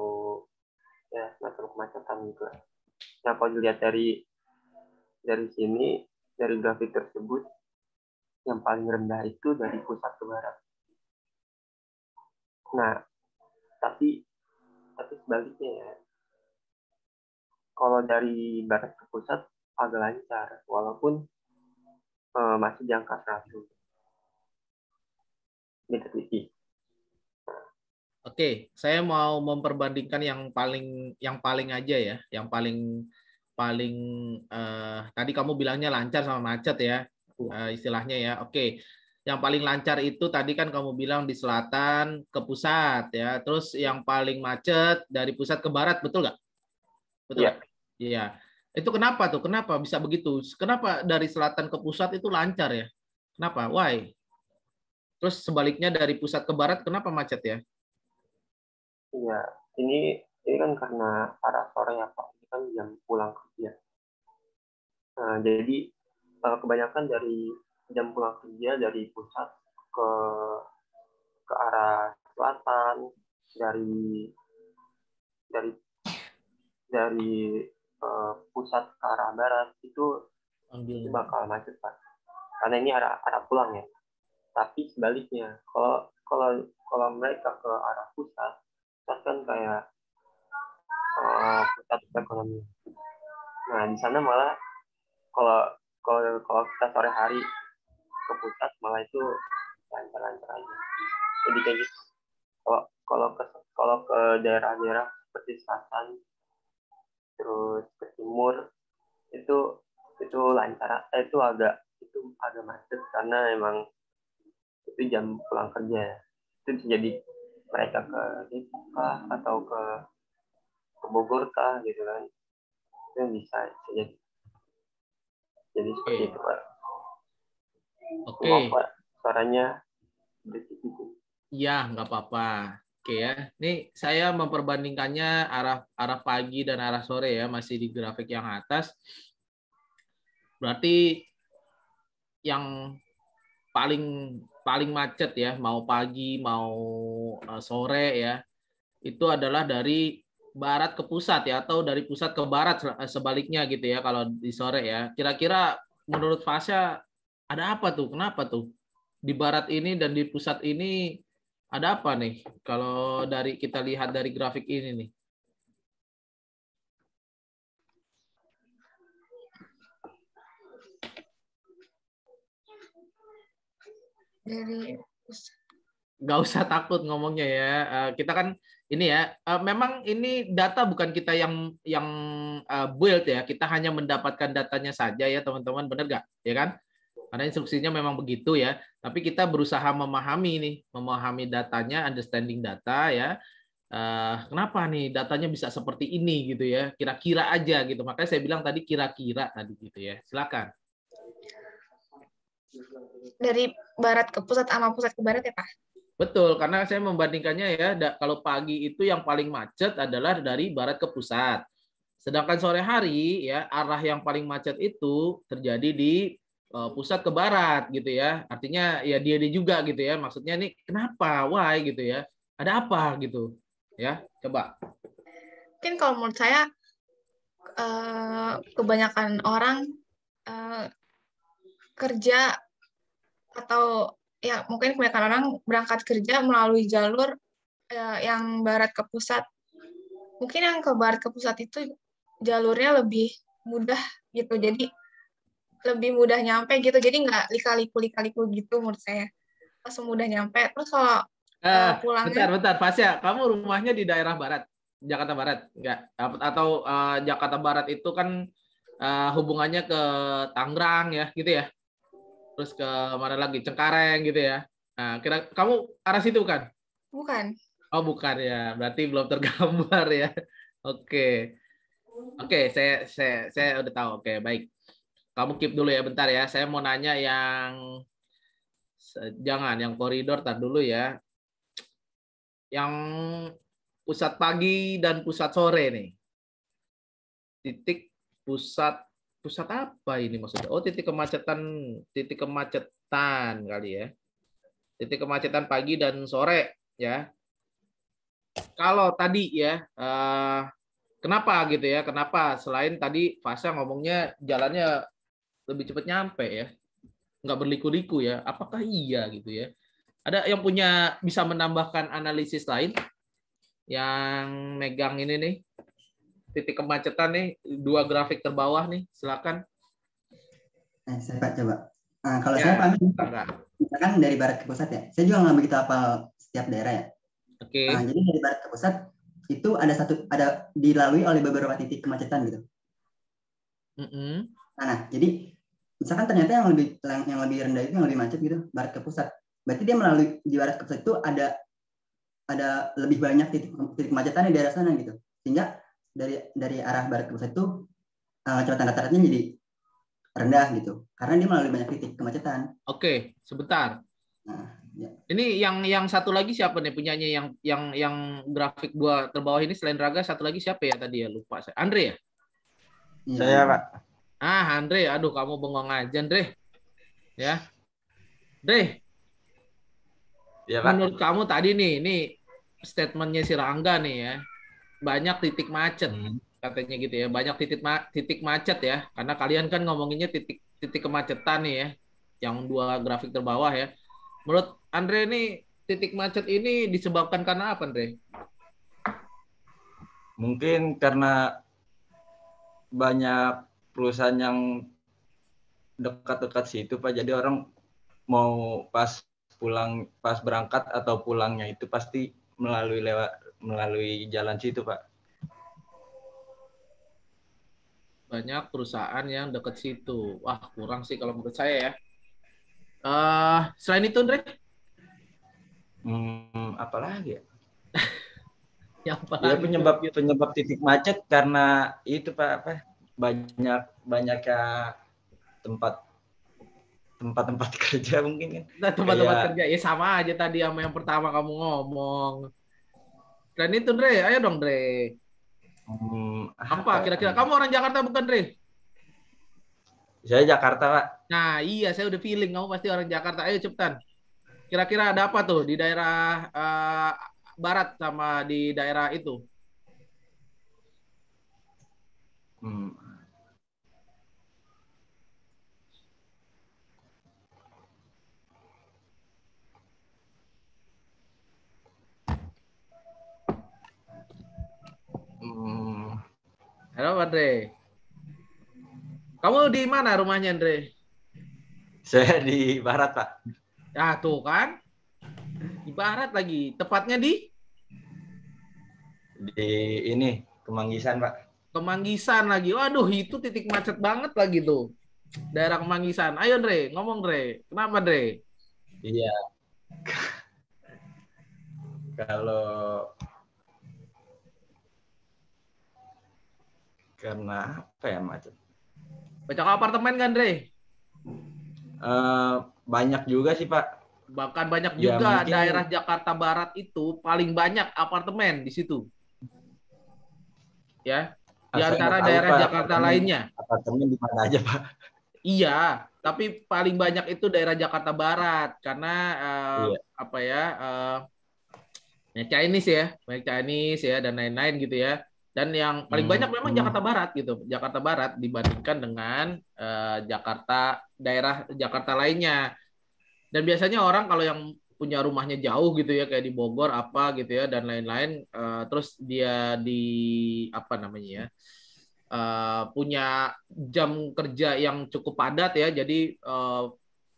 ya semacam kemacetan gitu. Nah, kalau dilihat dari sini, dari grafik tersebut, yang paling rendah itu dari pusat ke barat. Nah, tapi sebaliknya ya, kalau dari barat ke pusat agak lancar, walaupun masih di angka 100 meter titik. Oke, saya mau memperbandingkan yang paling aja ya, yang paling tadi kamu bilangnya lancar sama macet ya, istilahnya ya. Oke, yang paling lancar itu tadi kan kamu bilang di selatan ke pusat ya, terus yang paling macet dari pusat ke barat, betul nggak? Betul nggak? Iya. Itu kenapa tuh? Kenapa bisa begitu? Kenapa dari selatan ke pusat itu lancar ya? Kenapa? Why? Terus sebaliknya dari pusat ke barat kenapa macet ya? Iya, ini kan karena arah sore ya Pak, ini kan jam pulang kerja. Nah, jadi kebanyakan dari jam pulang kerja dari pusat ke arah selatan, dari pusat ke arah barat itu bakal macet Pak. Karena ini arah pulang ya. Tapi sebaliknya, kalau mereka ke arah pusat kan kayak pusat ekonomi. Nah, di sana malah kalau kita sore hari ke pusat malah itu lancar-lancar aja. Jadi kayak gitu. Kalau ke daerah-daerah seperti selatan terus ke timur itu lancar, itu agak macet karena emang itu jam pulang kerja. Itu bisa jadi mereka ke Depok atau ke Bogor gitu kan, itu bisa jadi seperti itu Pak. Oke. Pak, suaranya berisik gitu. Iya, nggak apa-apa. Oke ya. Ini saya memperbandingkannya arah pagi dan arah sore ya, masih di grafik yang atas. Berarti yang paling macet ya, mau pagi mau sore ya, itu adalah dari barat ke pusat ya, atau dari pusat ke barat sebaliknya gitu ya kalau di sore ya. Kira-kira menurut Fasya ada apa tuh? Kenapa tuh di barat ini dan di pusat ini ada apa nih kalau kita lihat dari grafik ini nih? Nggak usah takut ngomongnya ya. Kita kan ini ya, memang ini data bukan kita yang build ya. Kita hanya mendapatkan datanya saja ya teman-teman, benar nggak? Ya kan? Karena instruksinya memang begitu ya. Tapi kita berusaha memahami datanya, understanding data ya. Kenapa nih datanya bisa seperti ini gitu ya? Kira-kira aja gitu. Makanya saya bilang tadi kira-kira tadi gitu ya. Silakan. Dari barat ke pusat sama pusat ke barat ya, Pak? Betul, karena saya membandingkannya ya, kalau pagi itu yang paling macet adalah dari barat ke pusat. Sedangkan sore hari ya arah yang paling macet itu terjadi di pusat ke barat gitu ya. Artinya ya dia juga gitu ya. Maksudnya nih kenapa? Why gitu ya. Ada apa gitu. Ya, coba. Mungkin kalau menurut saya kebanyakan orang kerja atau ya mungkin kebanyakan orang berangkat kerja melalui jalur yang barat ke pusat. Mungkin yang ke barat ke pusat itu jalurnya lebih mudah gitu. Jadi lebih mudah nyampe gitu, jadi nggak lika-liku gitu menurut saya. Langsung mudah nyampe. Terus kalau pulangnya... Bentar, Fasya, kamu rumahnya di daerah barat, Jakarta Barat, enggak? Atau Jakarta Barat itu kan hubungannya ke Tangerang ya, gitu ya? Terus ke mana lagi? Cengkareng gitu ya? Nah, kira kamu arah situ kan? Bukan. Oh, bukan ya, berarti belum tergambar ya. Oke, saya udah tahu. Oke, baik. Kamu keep dulu ya bentar ya. Saya mau nanya yang yang koridor tar dulu ya. Yang pusat pagi dan pusat sore nih. Titik pusat apa ini maksudnya? Oh, titik kemacetan kali ya. Titik kemacetan pagi dan sore ya. Kalau tadi ya kenapa gitu ya? Kenapa selain tadi Fasya ngomongnya jalannya lebih cepat nyampe ya, nggak berliku-liku ya, apakah iya gitu ya? Ada yang bisa menambahkan analisis lain yang megang ini nih titik kemacetan nih, 2 grafik terbawah nih, silakan. Saya Pak coba. Kalau saya misalkan dari barat ke pusat ya, saya juga nggak begitu hafal setiap daerah ya. Oke. Jadi dari barat ke pusat itu ada dilalui oleh beberapa titik kemacetan gitu. Nah, jadi misalkan ternyata yang lebih rendah itu yang lebih macet gitu, barat ke pusat. Berarti dia melalui di barat ke pusat itu ada lebih banyak titik kemacetan di daerah sana gitu. Sehingga dari arah barat ke pusat itu kecepatan rata-ratanya jadi rendah gitu. Karena dia melalui banyak titik kemacetan. Oke, sebentar. Nah, ya. Ini yang satu lagi siapa nih punyanya yang grafik 2 terbawah ini selain Raga, satu lagi siapa ya tadi ya, lupa saya. Andre ya? Saya, Pak. Andre, aduh kamu bengong aja, Andre. Ya. Andre. Ya, Pak. Menurut kamu tadi nih, ini statementnya si Rangga nih ya. Banyak titik macet katanya gitu ya. Banyak titik macet ya. Karena kalian kan ngomonginnya titik kemacetan nih ya. Yang 2 grafik terbawah ya. Menurut Andre ini titik macet ini disebabkan karena apa, Andre? Mungkin karena banyak perusahaan yang dekat-dekat situ, Pak. Jadi orang mau pas berangkat atau pulangnya itu pasti melalui jalan situ, Pak. Banyak perusahaan yang dekat situ. Wah, kurang sih kalau menurut saya ya. Selain itu, Andre? Apalagi ya? Ya, penyebab titik macet karena itu, Pak, banyaknya tempat kerja mungkin kan. Tempat-tempat kerja ya sama aja tadi sama yang pertama kamu ngomong. Selain itu, Andre, ayo dong, Andre. Apa kira-kira? Kamu orang Jakarta bukan, Andre? Saya Jakarta, Pak. Nah, iya, saya udah feeling kamu pasti orang Jakarta. Ayo cepetan. Kira-kira ada apa tuh di daerah barat sama di daerah itu? Halo, Andre. Kamu di mana rumahnya, Andre? Saya di barat, Pak. Ya, tuh kan. Di barat lagi. Tepatnya di ini, Kemanggisan, Pak. Kemanggisan lagi. Waduh, itu titik macet banget lagi tuh. Daerah Kemanggisan. Ayo Dre, ngomong Dre. Kenapa Dre? Iya. Kalau karena apa ya macet? Banyak apartemen kan Dre? Banyak juga sih Pak. Bahkan banyak Ya juga mungkin daerah Jakarta Barat itu paling banyak apartemen di situ. Ya, di saya antara nggak tahu daerah Pak Jakarta lainnya. apartemen di mana aja Pak. Iya, tapi paling banyak itu daerah Jakarta Barat karena Iya. apa ya? Chinese ya, banyak Chinese ya dan lain-lain gitu ya. Dan yang paling banyak memang Jakarta Barat gitu. Jakarta Barat dibandingkan dengan daerah Jakarta lainnya. Dan biasanya orang kalau yang punya rumahnya jauh gitu ya kayak di Bogor apa gitu ya dan lain-lain terus dia di apa namanya ya punya jam kerja yang cukup padat ya jadi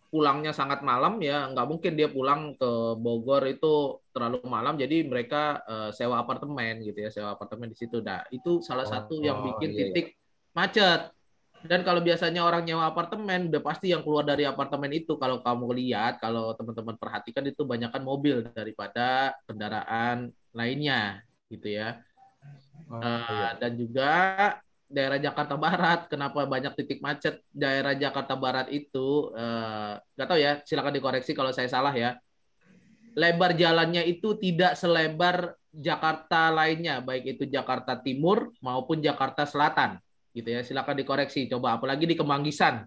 pulangnya sangat malam ya nggak mungkin dia pulang ke Bogor itu terlalu malam jadi mereka sewa apartemen gitu ya sewa apartemen di situ. Nah itu salah satu yang bikin Iya, iya. titik macet. Dan kalau biasanya orang nyewa apartemen, udah pasti yang keluar dari apartemen itu kalau kamu lihat, kalau teman-teman perhatikan itu banyakkan mobil daripada kendaraan lainnya, gitu ya. Iya. Dan juga daerah Jakarta Barat, kenapa banyak titik macet daerah Jakarta Barat itu, nggak tahu ya, silakan dikoreksi kalau saya salah ya. Lebar jalannya itu tidak selebar Jakarta lainnya, baik itu Jakarta Timur maupun Jakarta Selatan gitu ya. Silakan dikoreksi coba apalagi di Kemanggisan.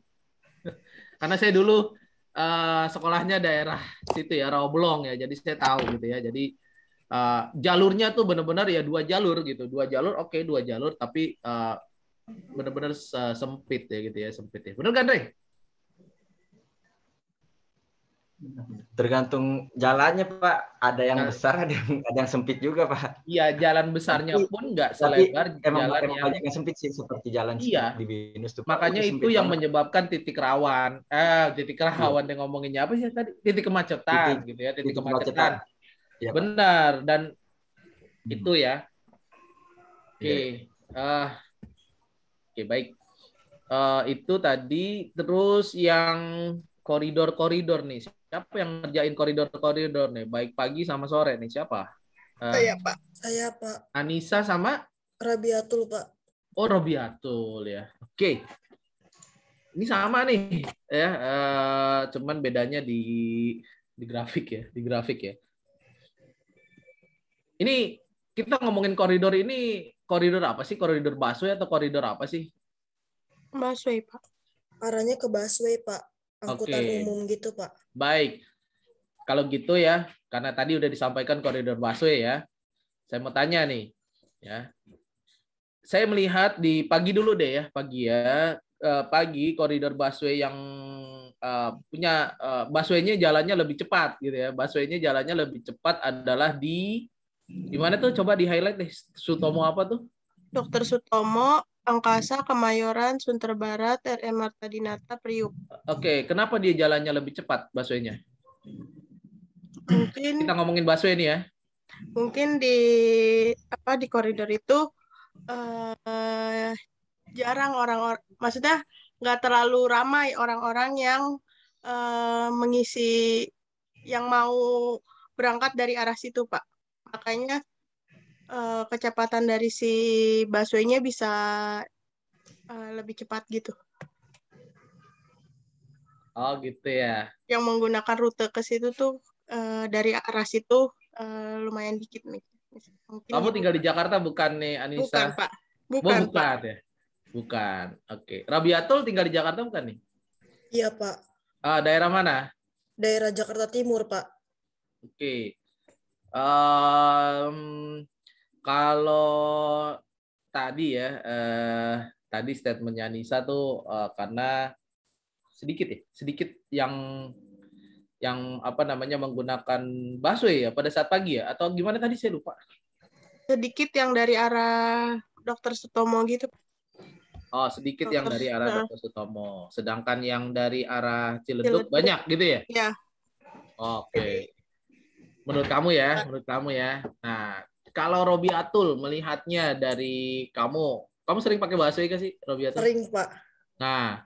Karena saya dulu sekolahnya daerah situ ya Rawabelong ya. Jadi saya tahu gitu ya. Jadi jalurnya tuh benar-benar ya 2 jalur gitu. 2 jalur oke 2 jalur tapi benar-benar sempit ya gitu ya, sempit ya. Benar kan, Re? Tergantung jalannya Pak. Ada yang besar, ada yang sempit juga Pak. Iya, jalan besarnya pun nggak Tapi selebar emang jalan yang banyak yang sempit sih seperti jalan iya. di Binus tuh Pak. Makanya itu sempit yang banget. menyebabkan titik rawan. Titik rawan yang ngomonginnya apa sih tadi? Titik kemacetan gitu ya, titik kemacetan. Ya, benar dan itu ya. Oke. Oke, baik. Itu tadi terus yang koridor-koridor nih. Siapa yang ngerjain koridor-koridor nih? Baik pagi sama sore nih. Siapa? Saya, Pak. Saya, Pak. Anissa sama Rabiatul, Pak. Oh, Robiatul ya. Oke. Ini sama nih ya. Cuman bedanya di grafik ya, di grafik ya. Ini kita ngomongin koridor ini koridor apa sih? Koridor busway atau koridor apa sih? Busway, Pak. Arahnya ke busway, Pak. Angkutan umum gitu, Pak. Baik. Kalau gitu ya, karena tadi udah disampaikan koridor busway ya. Saya mau tanya nih, ya. Saya melihat di pagi dulu deh ya, pagi ya. Pagi koridor busway yang punya busway-nya jalannya lebih cepat gitu ya. Busway-nya jalannya lebih cepat adalah di mana tuh? Coba di highlight deh. Sutomo apa tuh? Dr. Sutomo, Angkasa, Kemayoran, Sunter Barat, RM Marta Dinata, Priuk. Oke, kenapa dia jalannya lebih cepat busway-nya? Mungkin kita ngomongin busway nih ya. Mungkin di koridor itu jarang orang-orang, maksudnya nggak terlalu ramai orang-orang yang mengisi yang mau berangkat dari arah situ, Pak. Makanya kecepatan dari si busway-nya bisa lebih cepat gitu. Oh gitu ya. Yang menggunakan rute ke situ tuh dari arah situ lumayan dikit nih. Mungkin kamu gitu, tinggal di Jakarta bukan nih, Anissa? Bukan, Pak. Bukan, Pak. Ya? Bukan. Oke. Rabiatul tinggal di Jakarta bukan nih? Iya, Pak. Daerah mana? Daerah Jakarta Timur, Pak. Oke. Kalau tadi ya, tadi statementnya Anissa tuh karena sedikit yang apa namanya menggunakan busway ya pada saat pagi ya atau gimana tadi saya lupa. Sedikit yang dari arah Dr. Sutomo gitu. Oh, sedikit yang dari arah Dr. Sutomo. Sedangkan yang dari arah Ciledug banyak gitu ya? Iya. Oke. Menurut kamu ya. Nah, kalau Robiatul melihatnya dari kamu sering pakai busway gak sih, Robiatul? Sering, Pak. Nah,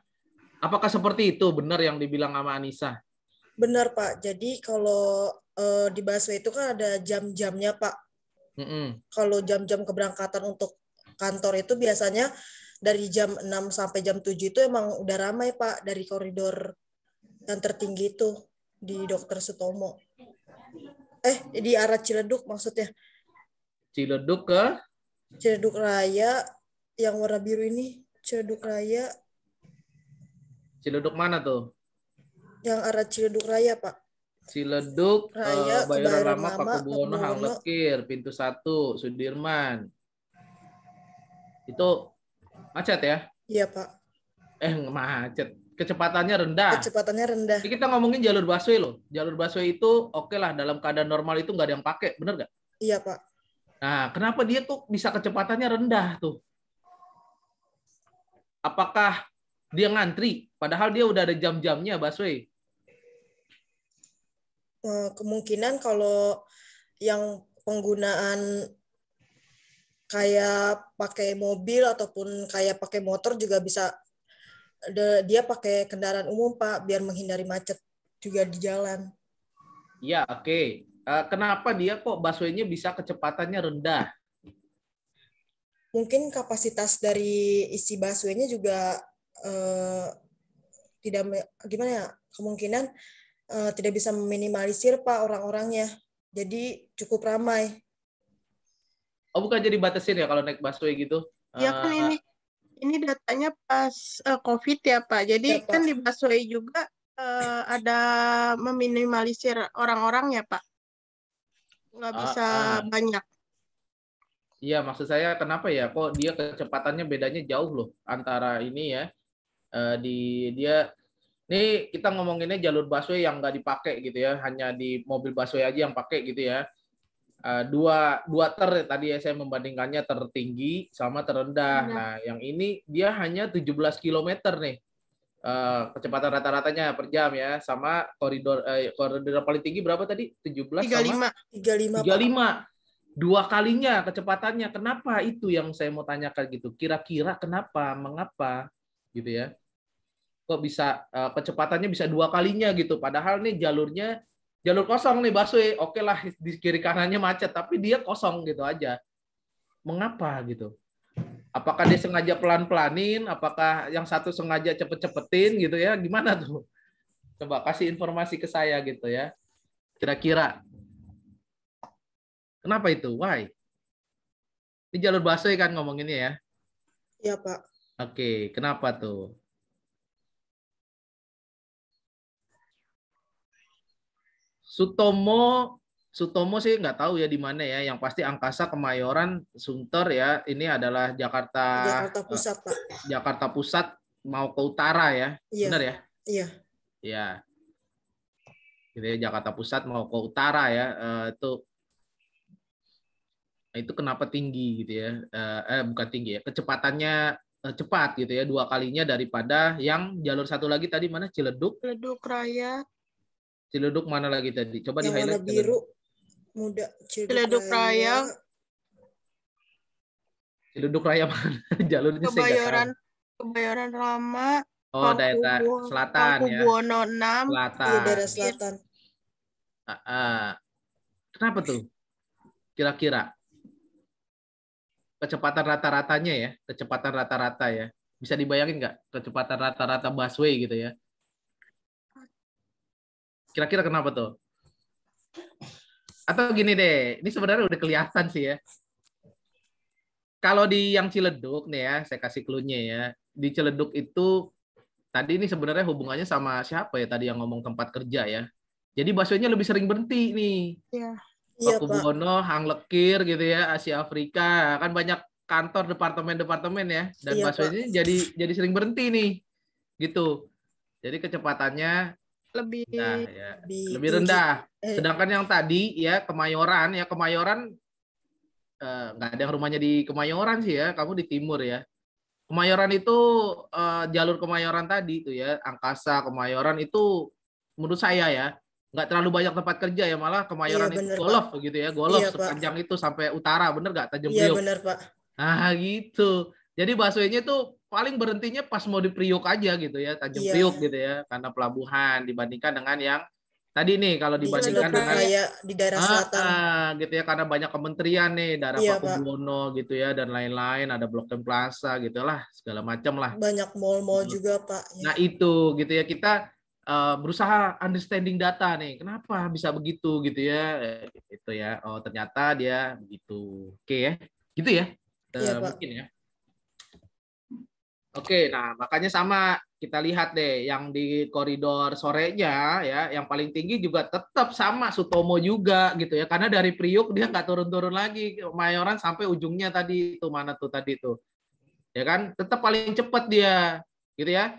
Apakah seperti itu benar yang dibilang sama Anissa? Benar, Pak. Jadi kalau di busway itu kan ada jam-jamnya, Pak. Kalau jam-jam keberangkatan untuk kantor itu biasanya dari jam 6 sampai jam 7 itu emang udah ramai, Pak, dari koridor yang tertinggi itu di Dr. Sutomo. Di arah Ciledug maksudnya. Ciledug ke? Ciledug Raya yang warna biru ini. Ciledug Raya. Ciledug mana tuh? Yang arah Ciledug Raya, Pak. Ciledug, Raya, Kebayoran Lama, Pakubuwono, Hang Lekir, Pintu 1, Sudirman. Itu macet ya? Iya, Pak. Macet. Kecepatannya rendah. Kecepatannya rendah. Ini kita ngomongin jalur busway loh. Jalur busway itu oke lah, dalam keadaan normal itu nggak ada yang pakai, bener nggak? Iya, Pak. Nah, kenapa dia tuh bisa kecepatannya rendah tuh? Apakah dia ngantri? Padahal dia udah ada jam-jamnya busway. Kemungkinan kalau yang penggunaan kayak pakai mobil ataupun kayak pakai motor juga bisa dia pakai kendaraan umum, Pak, biar menghindari macet juga di jalan. Ya, oke. Kenapa dia kok busway-nya bisa kecepatannya rendah? Mungkin kapasitas dari isi busway-nya juga tidak gimana ya? Kemungkinan tidak bisa meminimalisir, Pak, orang-orangnya. Jadi cukup ramai. Oh, bukan jadi batasin ya kalau naik busway gitu? Ya kan ini datanya pas COVID ya, Pak. Jadi ya, Pak. kan di busway juga ada meminimalisir orang-orang ya, Pak. Nggak bisa banyak. Iya, maksud saya kenapa ya? Kok dia kecepatannya bedanya jauh loh antara ini ya. Ini kita ngomonginnya jalur busway yang nggak dipakai gitu ya, hanya di mobil busway aja yang pakai gitu ya. Dua tadi ya saya membandingkannya tertinggi sama terendah. Nah, yang ini dia hanya 17 km nih. Kecepatan rata-ratanya per jam ya, sama koridor paling tinggi berapa tadi? 17 sama 35. 2 kalinya kecepatannya. Kenapa itu yang saya mau tanyakan gitu. Kira-kira kenapa, mengapa gitu ya. Kok bisa kecepatannya bisa 2 kalinya gitu. Padahal nih jalur kosong nih busway. Oke lah di kiri kanannya macet, tapi dia kosong gitu aja. Mengapa gitu? Apakah dia sengaja pelan-pelanin? Apakah yang satu sengaja cepet-cepetin gitu ya? Gimana tuh? Coba kasih informasi ke saya gitu ya. Kira-kira. Kenapa itu? Why? Ini jalur busway kan ngomonginnya ya? Iya, Pak. Oke, kenapa tuh? Sutomo sih nggak tahu ya di mana ya. Yang pasti Angkasa, Kemayoran, Sunter ya. Ini adalah Jakarta Pusat, Pak. Jakarta Pusat mau ke utara ya. Iya. Benar ya? Iya. Ya. Jadi Jakarta Pusat mau ke utara ya. Itu kenapa tinggi gitu ya? Bukan tinggi ya. Kecepatannya cepat gitu ya. 2 kalinya daripada yang jalur satu lagi tadi mana? Ciledug Raya. Ciledug mana lagi tadi? Coba di highlight. Yang warna biru muda. Ciledug Raya. Ciledug Raya mana? Jalurnya Kebayoran Lama. Daerah selatan ya. Pakubuwono 6. Selatan. Iya, daerah selatan. Kenapa tuh? Kira-kira kecepatan rata-ratanya ya, kecepatan rata-rata ya. Bisa dibayangin nggak kecepatan rata-rata busway gitu ya? Kira-kira kenapa tuh? Atau gini deh, ini sebenarnya udah kelihatan sih ya. Kalau di yang Ciledug nih ya, saya kasih clue-nya ya. Di Ciledug itu tadi ini sebenarnya hubungannya sama siapa ya tadi yang ngomong tempat kerja ya. Jadi busway-nya lebih sering berhenti nih. Iya. Pakubuwono, Hang Lekir gitu ya, Asia Afrika, kan banyak kantor departemen-departemen ya, dan busway-nya jadi sering berhenti nih, gitu. Jadi kecepatannya lebih rendah. Sedangkan yang tadi ya Kemayoran nggak ada yang rumahnya di Kemayoran sih ya, kamu di timur ya. Kemayoran itu jalur Kemayoran tadi itu ya, Angkasa Kemayoran itu menurut saya ya nggak terlalu banyak tempat kerja ya, malah Kemayoran itu golf gitu ya, sepanjang Pak. Itu sampai utara, bener nggak Tanjung Priok? Iya benar Pak. Nah gitu. Jadi busway-nya tuh paling berhentinya pas mau di Priok aja gitu ya, Tanjung Iya. Priok gitu ya, karena pelabuhan dibandingkan dengan yang tadi nih kalau Di dibandingkan Ciledug dengan Raya di daerah selatan. gitu ya, karena banyak kementerian nih, daerah Iya, Pak. Pakubuwono gitu ya, dan lain-lain, ada Blok M Plaza gitu lah, segala macam lah. Banyak mall-mall juga, Pak. Nah itu gitu ya, kita berusaha understanding data nih, kenapa bisa begitu gitu ya, itu ya, oh ternyata dia begitu, oke ya, gitu ya, Iya, Pak. mungkin ya. Oke, nah makanya sama kita lihat deh yang di koridor sorenya ya, yang paling tinggi juga tetap sama Sutomo juga gitu ya, karena dari Priuk dia nggak turun-turun lagi, Mayoran sampai ujungnya tadi itu mana tuh tadi tuh, ya kan, tetap paling cepat dia, gitu ya.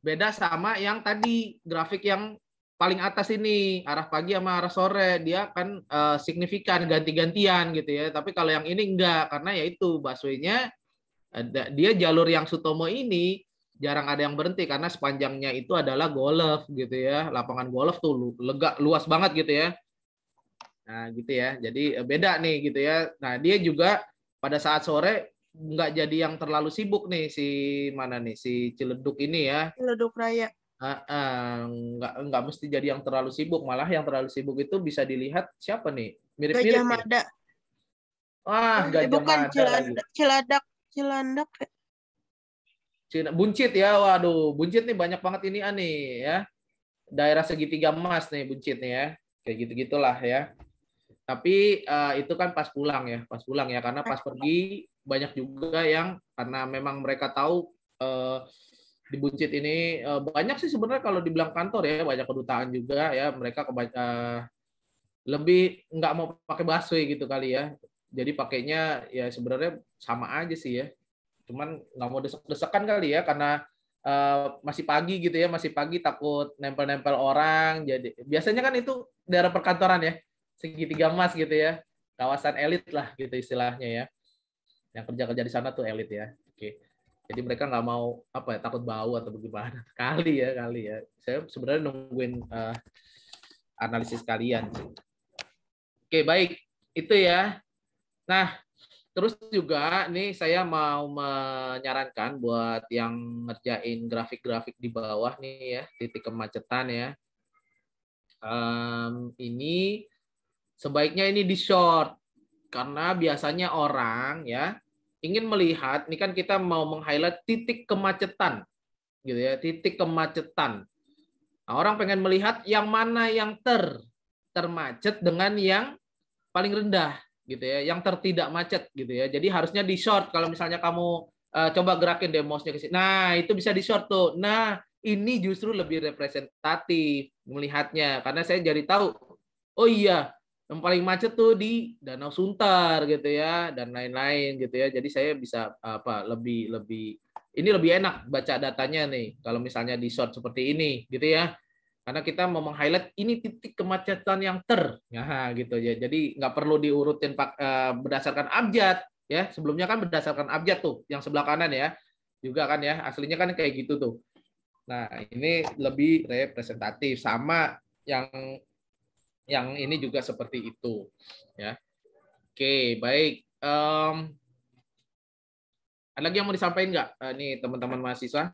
Beda sama yang tadi grafik yang paling atas ini arah pagi sama arah sore dia kan signifikan ganti-gantian gitu ya, tapi kalau yang ini enggak karena yaitu busway-nya dia jalur yang Sutomo ini jarang ada yang berhenti karena sepanjangnya itu adalah golf gitu ya, lapangan golf tuh lega luas banget gitu ya. Nah gitu ya, jadi beda nih gitu ya. Nah dia juga pada saat sore nggak jadi yang terlalu sibuk nih si mana nih si Ciledug ini ya. Ciledug Raya. Nggak mesti jadi yang terlalu sibuk, malah yang terlalu sibuk itu bisa dilihat siapa nih mirip-mirip Gajah nih. Mada. Wah, Gajah Bukan Mada lagi. Cilandak. Buncit ya, waduh, Buncit nih banyak banget ini aneh ya. Daerah segitiga emas nih Buncit nih ya, kayak gitu-gitulah ya. Tapi itu kan pas pulang ya, karena pas pergi banyak juga yang karena memang mereka tahu di Buncit ini banyak sih sebenarnya kalau dibilang kantor ya, banyak kedutaan juga ya, mereka lebih nggak mau pakai busway gitu kali ya. Jadi pakainya ya sebenarnya sama aja sih ya. Cuman nggak mau desek-desekan kali ya karena masih pagi gitu ya, masih pagi takut nempel-nempel orang. Jadi biasanya kan itu daerah perkantoran ya, segitiga emas gitu ya, kawasan elit lah gitu istilahnya ya. Yang kerja-kerja di sana tuh elit ya. Oke. Jadi mereka nggak mau apa ya, takut bau atau bagaimana kali ya. Saya sebenarnya nungguin analisis kalian. Oke, baik. Itu ya. Nah, terus juga nih saya mau menyarankan buat yang ngerjain grafik-grafik di bawah nih ya, titik kemacetan ya. Ini sebaiknya ini di short karena biasanya orang ya ingin melihat, ini kan kita mau meng-highlight titik kemacetan gitu ya, titik kemacetan. Nah, orang pengen melihat yang mana yang termacet dengan yang paling rendah gitu ya, yang tertidak macet gitu ya. Jadi harusnya di short. Kalau misalnya kamu coba gerakin deh mouse-nya ke sini. Nah, itu bisa di short tuh. Nah, ini justru lebih representatif melihatnya karena saya jadi tahu. Oh iya, yang paling macet tuh di Danau Sunter gitu ya dan lain-lain gitu ya. Jadi saya bisa lebih ini lebih enak baca datanya nih kalau misalnya di short seperti ini gitu ya. Karena kita mau meng-highlight ini titik kemacetan yang gitu ya. Jadi nggak perlu diurutin berdasarkan abjad ya. Sebelumnya kan berdasarkan abjad tuh yang sebelah kanan ya. Juga kan ya, aslinya kan kayak gitu tuh. Nah, ini lebih representatif sama yang ini juga seperti itu ya. Oke, baik. Ada lagi yang mau disampaikan nggak? Nih teman-teman mahasiswa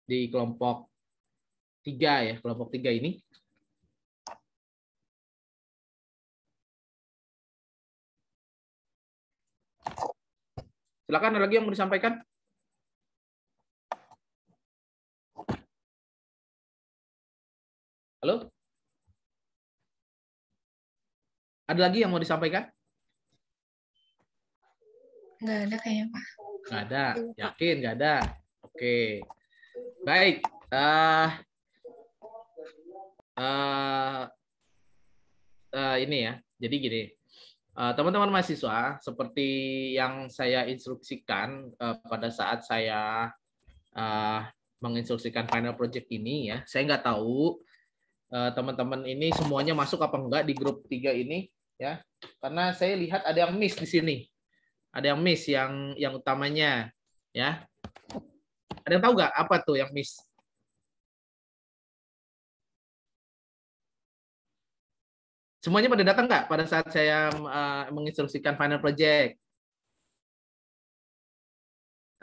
di kelompok 3 ya, kelompok 3 ini. Silakan, ada lagi yang mau disampaikan? Halo? Ada lagi yang mau disampaikan? Nggak ada kayaknya, Pak. Nggak ada, yakin nggak ada. Oke, baik. Ini ya, jadi gini. Teman-teman mahasiswa, seperti yang saya instruksikan pada saat saya menginstruksikan final project ini ya, saya nggak tahu teman-teman ini semuanya masuk apa enggak di grup 3 ini ya, karena saya lihat ada yang miss di sini, ada yang miss yang utamanya ya. Ada yang tahu nggak apa tuh yang miss? Semuanya pada datang nggak pada saat saya menginstruksikan final project?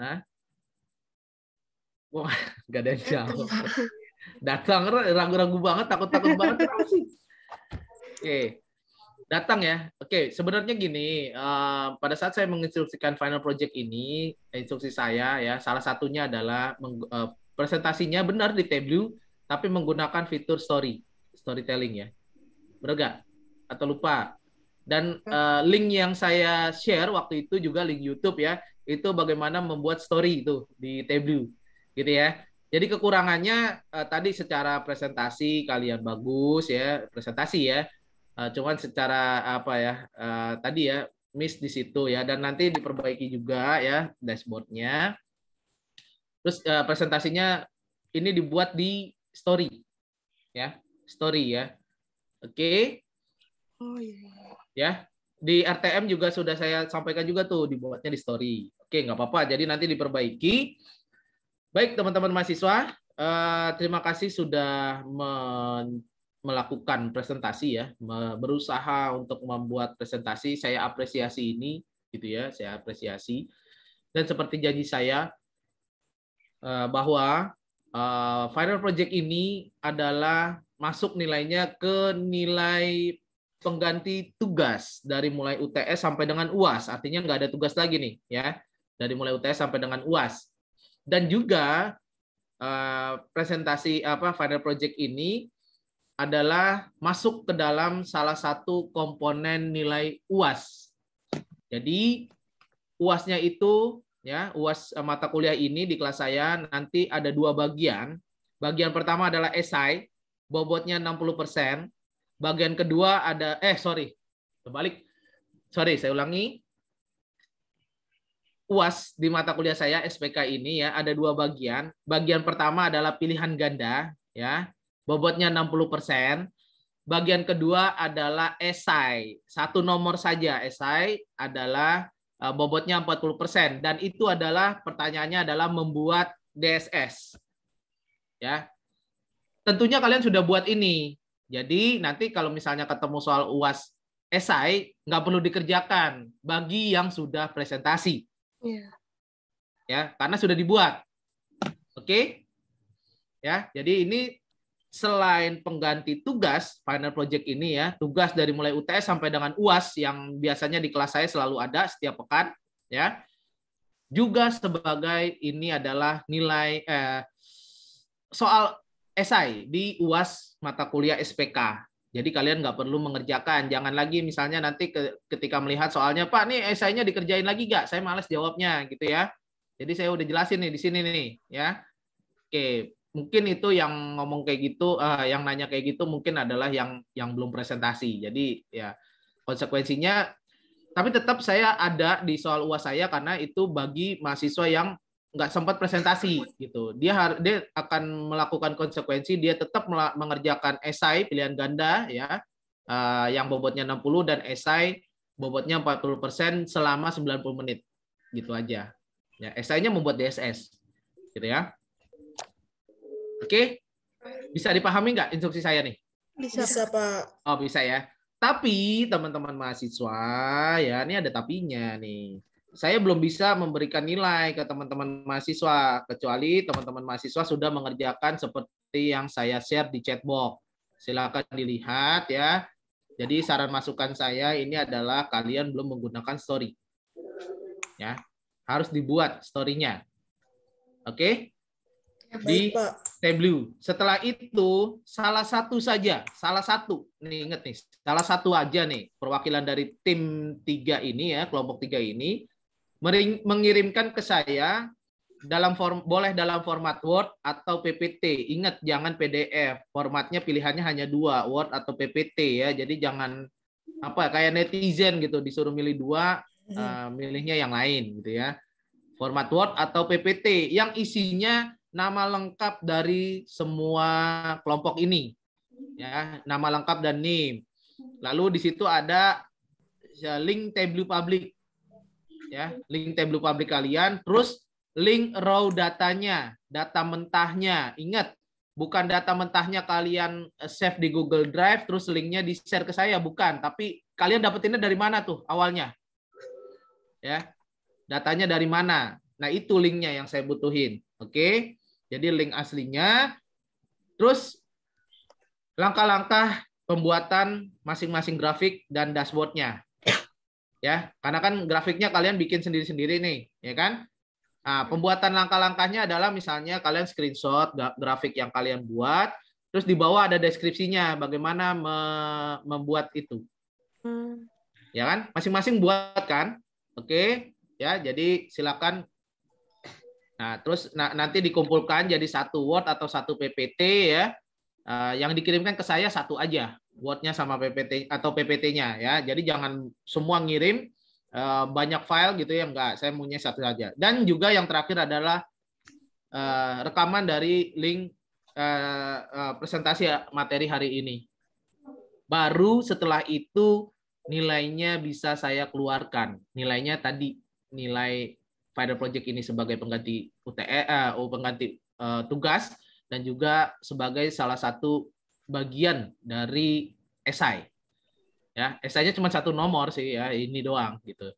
Hah? Wah, nggak ada yang jawab. Datang, ragu-ragu banget, takut-takut banget. Kenapa sih? Oke, datang ya. Oke, sebenarnya gini, pada saat saya menginstruksikan final project ini, instruksi saya ya, salah satunya adalah presentasinya benar di Tableau, tapi menggunakan fitur storytelling ya. Benar nggak? Atau lupa? Dan link yang saya share waktu itu juga link YouTube ya, itu bagaimana membuat story itu di Tableau, gitu ya. Jadi kekurangannya tadi secara presentasi kalian bagus ya, presentasi ya. Cuman secara apa ya, tadi ya miss di situ ya, dan nanti diperbaiki juga ya dashboardnya. Terus presentasinya ini dibuat di story ya, story ya. Oke. Oh iya. Ya, di RTM juga sudah saya sampaikan juga tuh dibuatnya di story. Oke, nggak apa-apa. Jadi nanti diperbaiki. Baik teman-teman mahasiswa, terima kasih sudah melakukan presentasi ya, berusaha untuk membuat presentasi. Saya apresiasi ini, gitu ya, saya apresiasi. Dan seperti janji saya bahwa final project ini adalah masuk nilainya ke nilai pengganti tugas dari mulai UTS sampai dengan UAS. Artinya nggak ada tugas lagi nih, ya, dari mulai UTS sampai dengan UAS. Dan juga presentasi final project ini adalah masuk ke dalam salah satu komponen nilai UAS. Jadi UAS-nya itu ya, UAS mata kuliah ini di kelas saya nanti ada 2 bagian. Bagian pertama adalah esai, bobotnya 60%. Bagian kedua ada saya ulangi. UAS di mata kuliah saya SPK ini ya ada 2 bagian. Bagian pertama adalah pilihan ganda ya, bobotnya 60%. Bagian kedua adalah esai. 1 nomor saja esai adalah bobotnya 40%, dan itu adalah pertanyaannya adalah membuat DSS. Ya. Tentunya kalian sudah buat ini. Jadi nanti kalau misalnya ketemu soal UAS esai nggak perlu dikerjakan bagi yang sudah presentasi. Iya. Ya, karena sudah dibuat. Oke? Ya, jadi ini selain pengganti tugas final project ini ya, tugas dari mulai UTS sampai dengan UAS yang biasanya di kelas saya selalu ada setiap pekan ya. Juga sebagai ini adalah nilai soal esai di UAS mata kuliah SPK. Jadi kalian nggak perlu mengerjakan. Jangan lagi misalnya nanti ketika melihat soalnya, Pak, nih esainya dikerjain lagi nggak? Saya malas jawabnya gitu ya. Jadi saya udah jelasin nih di sini nih ya. Oke, mungkin itu yang ngomong kayak gitu, yang nanya kayak gitu mungkin adalah yang belum presentasi. Jadi ya konsekuensinya, tapi tetap saya ada di soal UAS saya karena itu bagi mahasiswa yang nggak sempat presentasi gitu. Dia akan melakukan konsekuensi, dia tetap mengerjakan esai pilihan ganda ya, yang bobotnya 60 dan esai bobotnya 40% selama 90 menit. Gitu aja. Ya, esainya membuat DSS. Gitu ya. Oke. Bisa dipahami nggak instruksi saya nih? Bisa, Pak. Oh, bisa ya. Tapi teman-teman mahasiswa ya, ini ada tapinya nih. Saya belum bisa memberikan nilai ke teman-teman mahasiswa kecuali teman-teman mahasiswa sudah mengerjakan seperti yang saya share di chat box. Silakan dilihat ya. Jadi saran masukan saya ini adalah kalian belum menggunakan story. Ya. Harus dibuat story-nya. Oke? Di Tableau. Setelah itu salah satu nih, ingat nih, salah satu aja nih perwakilan dari tim 3 ini ya, kelompok 3 ini mengirimkan ke saya boleh dalam format Word atau PPT. Ingat jangan PDF. Formatnya pilihannya hanya 2, Word atau PPT ya. Jadi jangan kayak netizen gitu disuruh milih 2, milihnya yang lain gitu ya. Format Word atau PPT yang isinya nama lengkap dari semua kelompok ini. Ya, nama lengkap dan NIM. Lalu di situ ada link Tableau public. Ya, link Tableau public kalian, terus link raw datanya, data mentahnya. Ingat, bukan data mentahnya kalian save di Google Drive terus linknya di-share ke saya, bukan, tapi kalian dapetinnya dari mana tuh awalnya? Ya. Datanya dari mana? Nah, itu linknya yang saya butuhin. Oke. Jadi link aslinya, terus langkah-langkah pembuatan masing-masing grafik dan dashboardnya. Ya, karena kan grafiknya kalian bikin sendiri-sendiri nih, ya kan? Nah, pembuatan langkah-langkahnya adalah misalnya kalian screenshot grafik yang kalian buat, terus di bawah ada deskripsinya bagaimana membuat itu. Ya kan? Masing-masing buat kan? Oke, ya. Jadi silakan. Nah, terus nanti dikumpulkan jadi satu Word atau satu PPT ya. Yang dikirimkan ke saya satu aja, Word-nya sama PPT atau PPT-nya ya. Jadi jangan semua ngirim banyak file gitu ya, enggak. Saya punya satu saja. Dan juga yang terakhir adalah rekaman dari link presentasi materi hari ini. Baru setelah itu nilainya bisa saya keluarkan. Nilainya tadi nilai Finder Project ini sebagai pengganti pengganti tugas dan juga sebagai salah satu bagian dari esai. Ya, esainya cuma satu nomor sih ya, ini doang gitu.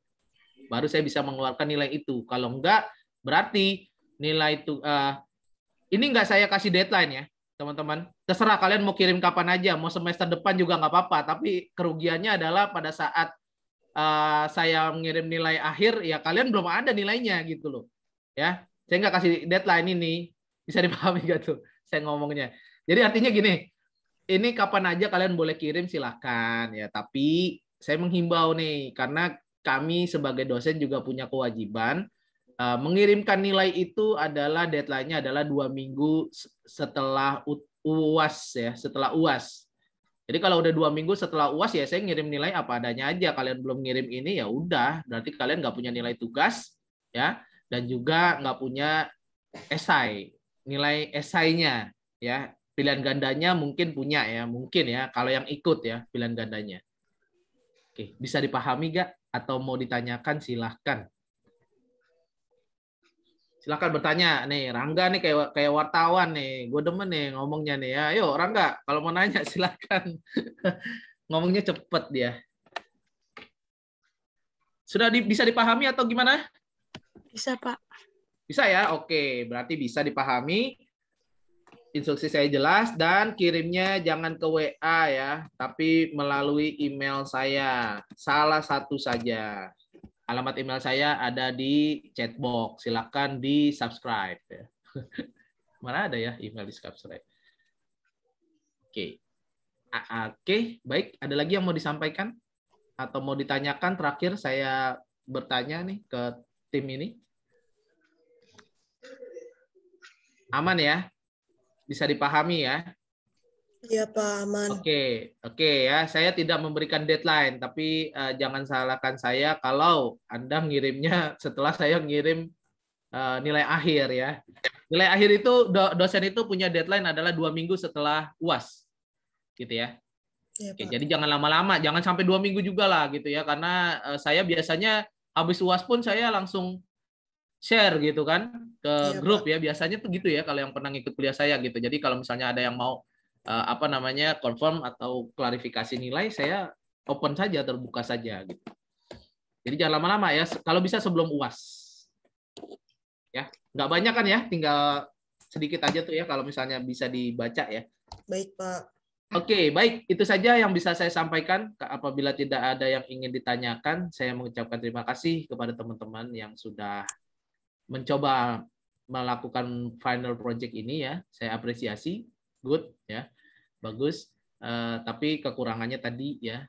Baru saya bisa mengeluarkan nilai itu. Kalau enggak, berarti nilai itu ini enggak saya kasih deadline ya, teman-teman. Terserah kalian mau kirim kapan aja, mau semester depan juga nggak apa-apa. Tapi kerugiannya adalah pada saat saya mengirim nilai akhir, ya kalian belum ada nilainya gitu loh. Ya, saya nggak kasih deadline ini. Bisa dipahami gak tuh saya ngomongnya? Jadi artinya gini, ini kapan aja kalian boleh kirim silahkan ya. Tapi saya menghimbau nih, karena kami sebagai dosen juga punya kewajiban mengirimkan nilai itu adalah deadline-nya adalah 2 minggu setelah UAS ya, setelah UAS. Jadi kalau udah 2 minggu setelah UAS ya saya ngirim nilai apa adanya aja. Kalian belum ngirim ini ya udah, berarti kalian nggak punya nilai tugas ya, dan juga nggak punya esai, nilai esainya ya. Pilihan gandanya mungkin punya ya, mungkin ya kalau yang ikut ya pilihan gandanya. Oke, bisa dipahami nggak? Atau mau ditanyakan silahkan. Silahkan bertanya nih, Rangga nih kayak wartawan nih, gue demen nih ngomongnya nih ya. Ayo Rangga, kalau mau nanya silahkan. Ngomongnya cepet dia. Sudah bisa dipahami atau gimana? Bisa, Pak. Bisa ya? Oke, berarti bisa dipahami. Instruksi saya jelas dan kirimnya jangan ke WA ya, tapi melalui email saya. Salah satu saja. Alamat email saya ada di chatbox. Silakan di subscribe. Mana ada ya email di subscribe? Oke. Oke, baik. Ada lagi yang mau disampaikan atau mau ditanyakan? Terakhir saya bertanya nih ke tim ini. Aman ya? Bisa dipahami ya? Iya Pak, aman. Oke ya. Saya tidak memberikan deadline, tapi jangan salahkan saya kalau Anda ngirimnya setelah saya ngirim nilai akhir ya. Nilai akhir itu dosen itu punya deadline adalah 2 minggu setelah UAS, gitu ya. Iya, Oke, Pak. jadi jangan lama-lama, jangan sampai 2 minggu juga lah gitu ya, karena saya biasanya habis UAS pun saya langsung share gitu kan ke grup ya, biasanya tuh gitu ya kalau yang pernah ngikut kuliah saya gitu. Jadi kalau misalnya ada yang mau confirm atau klarifikasi nilai, saya open saja, terbuka saja gitu. Jadi jangan lama-lama ya, kalau bisa sebelum UAS. Ya, nggak banyak kan ya, tinggal sedikit aja tuh ya kalau misalnya bisa dibaca ya. Baik, Pak. Oke, baik. Itu saja yang bisa saya sampaikan. Apabila tidak ada yang ingin ditanyakan, saya mengucapkan terima kasih kepada teman-teman yang sudah mencoba melakukan final project ini ya. Saya apresiasi. Good ya. Bagus. Tapi kekurangannya tadi ya,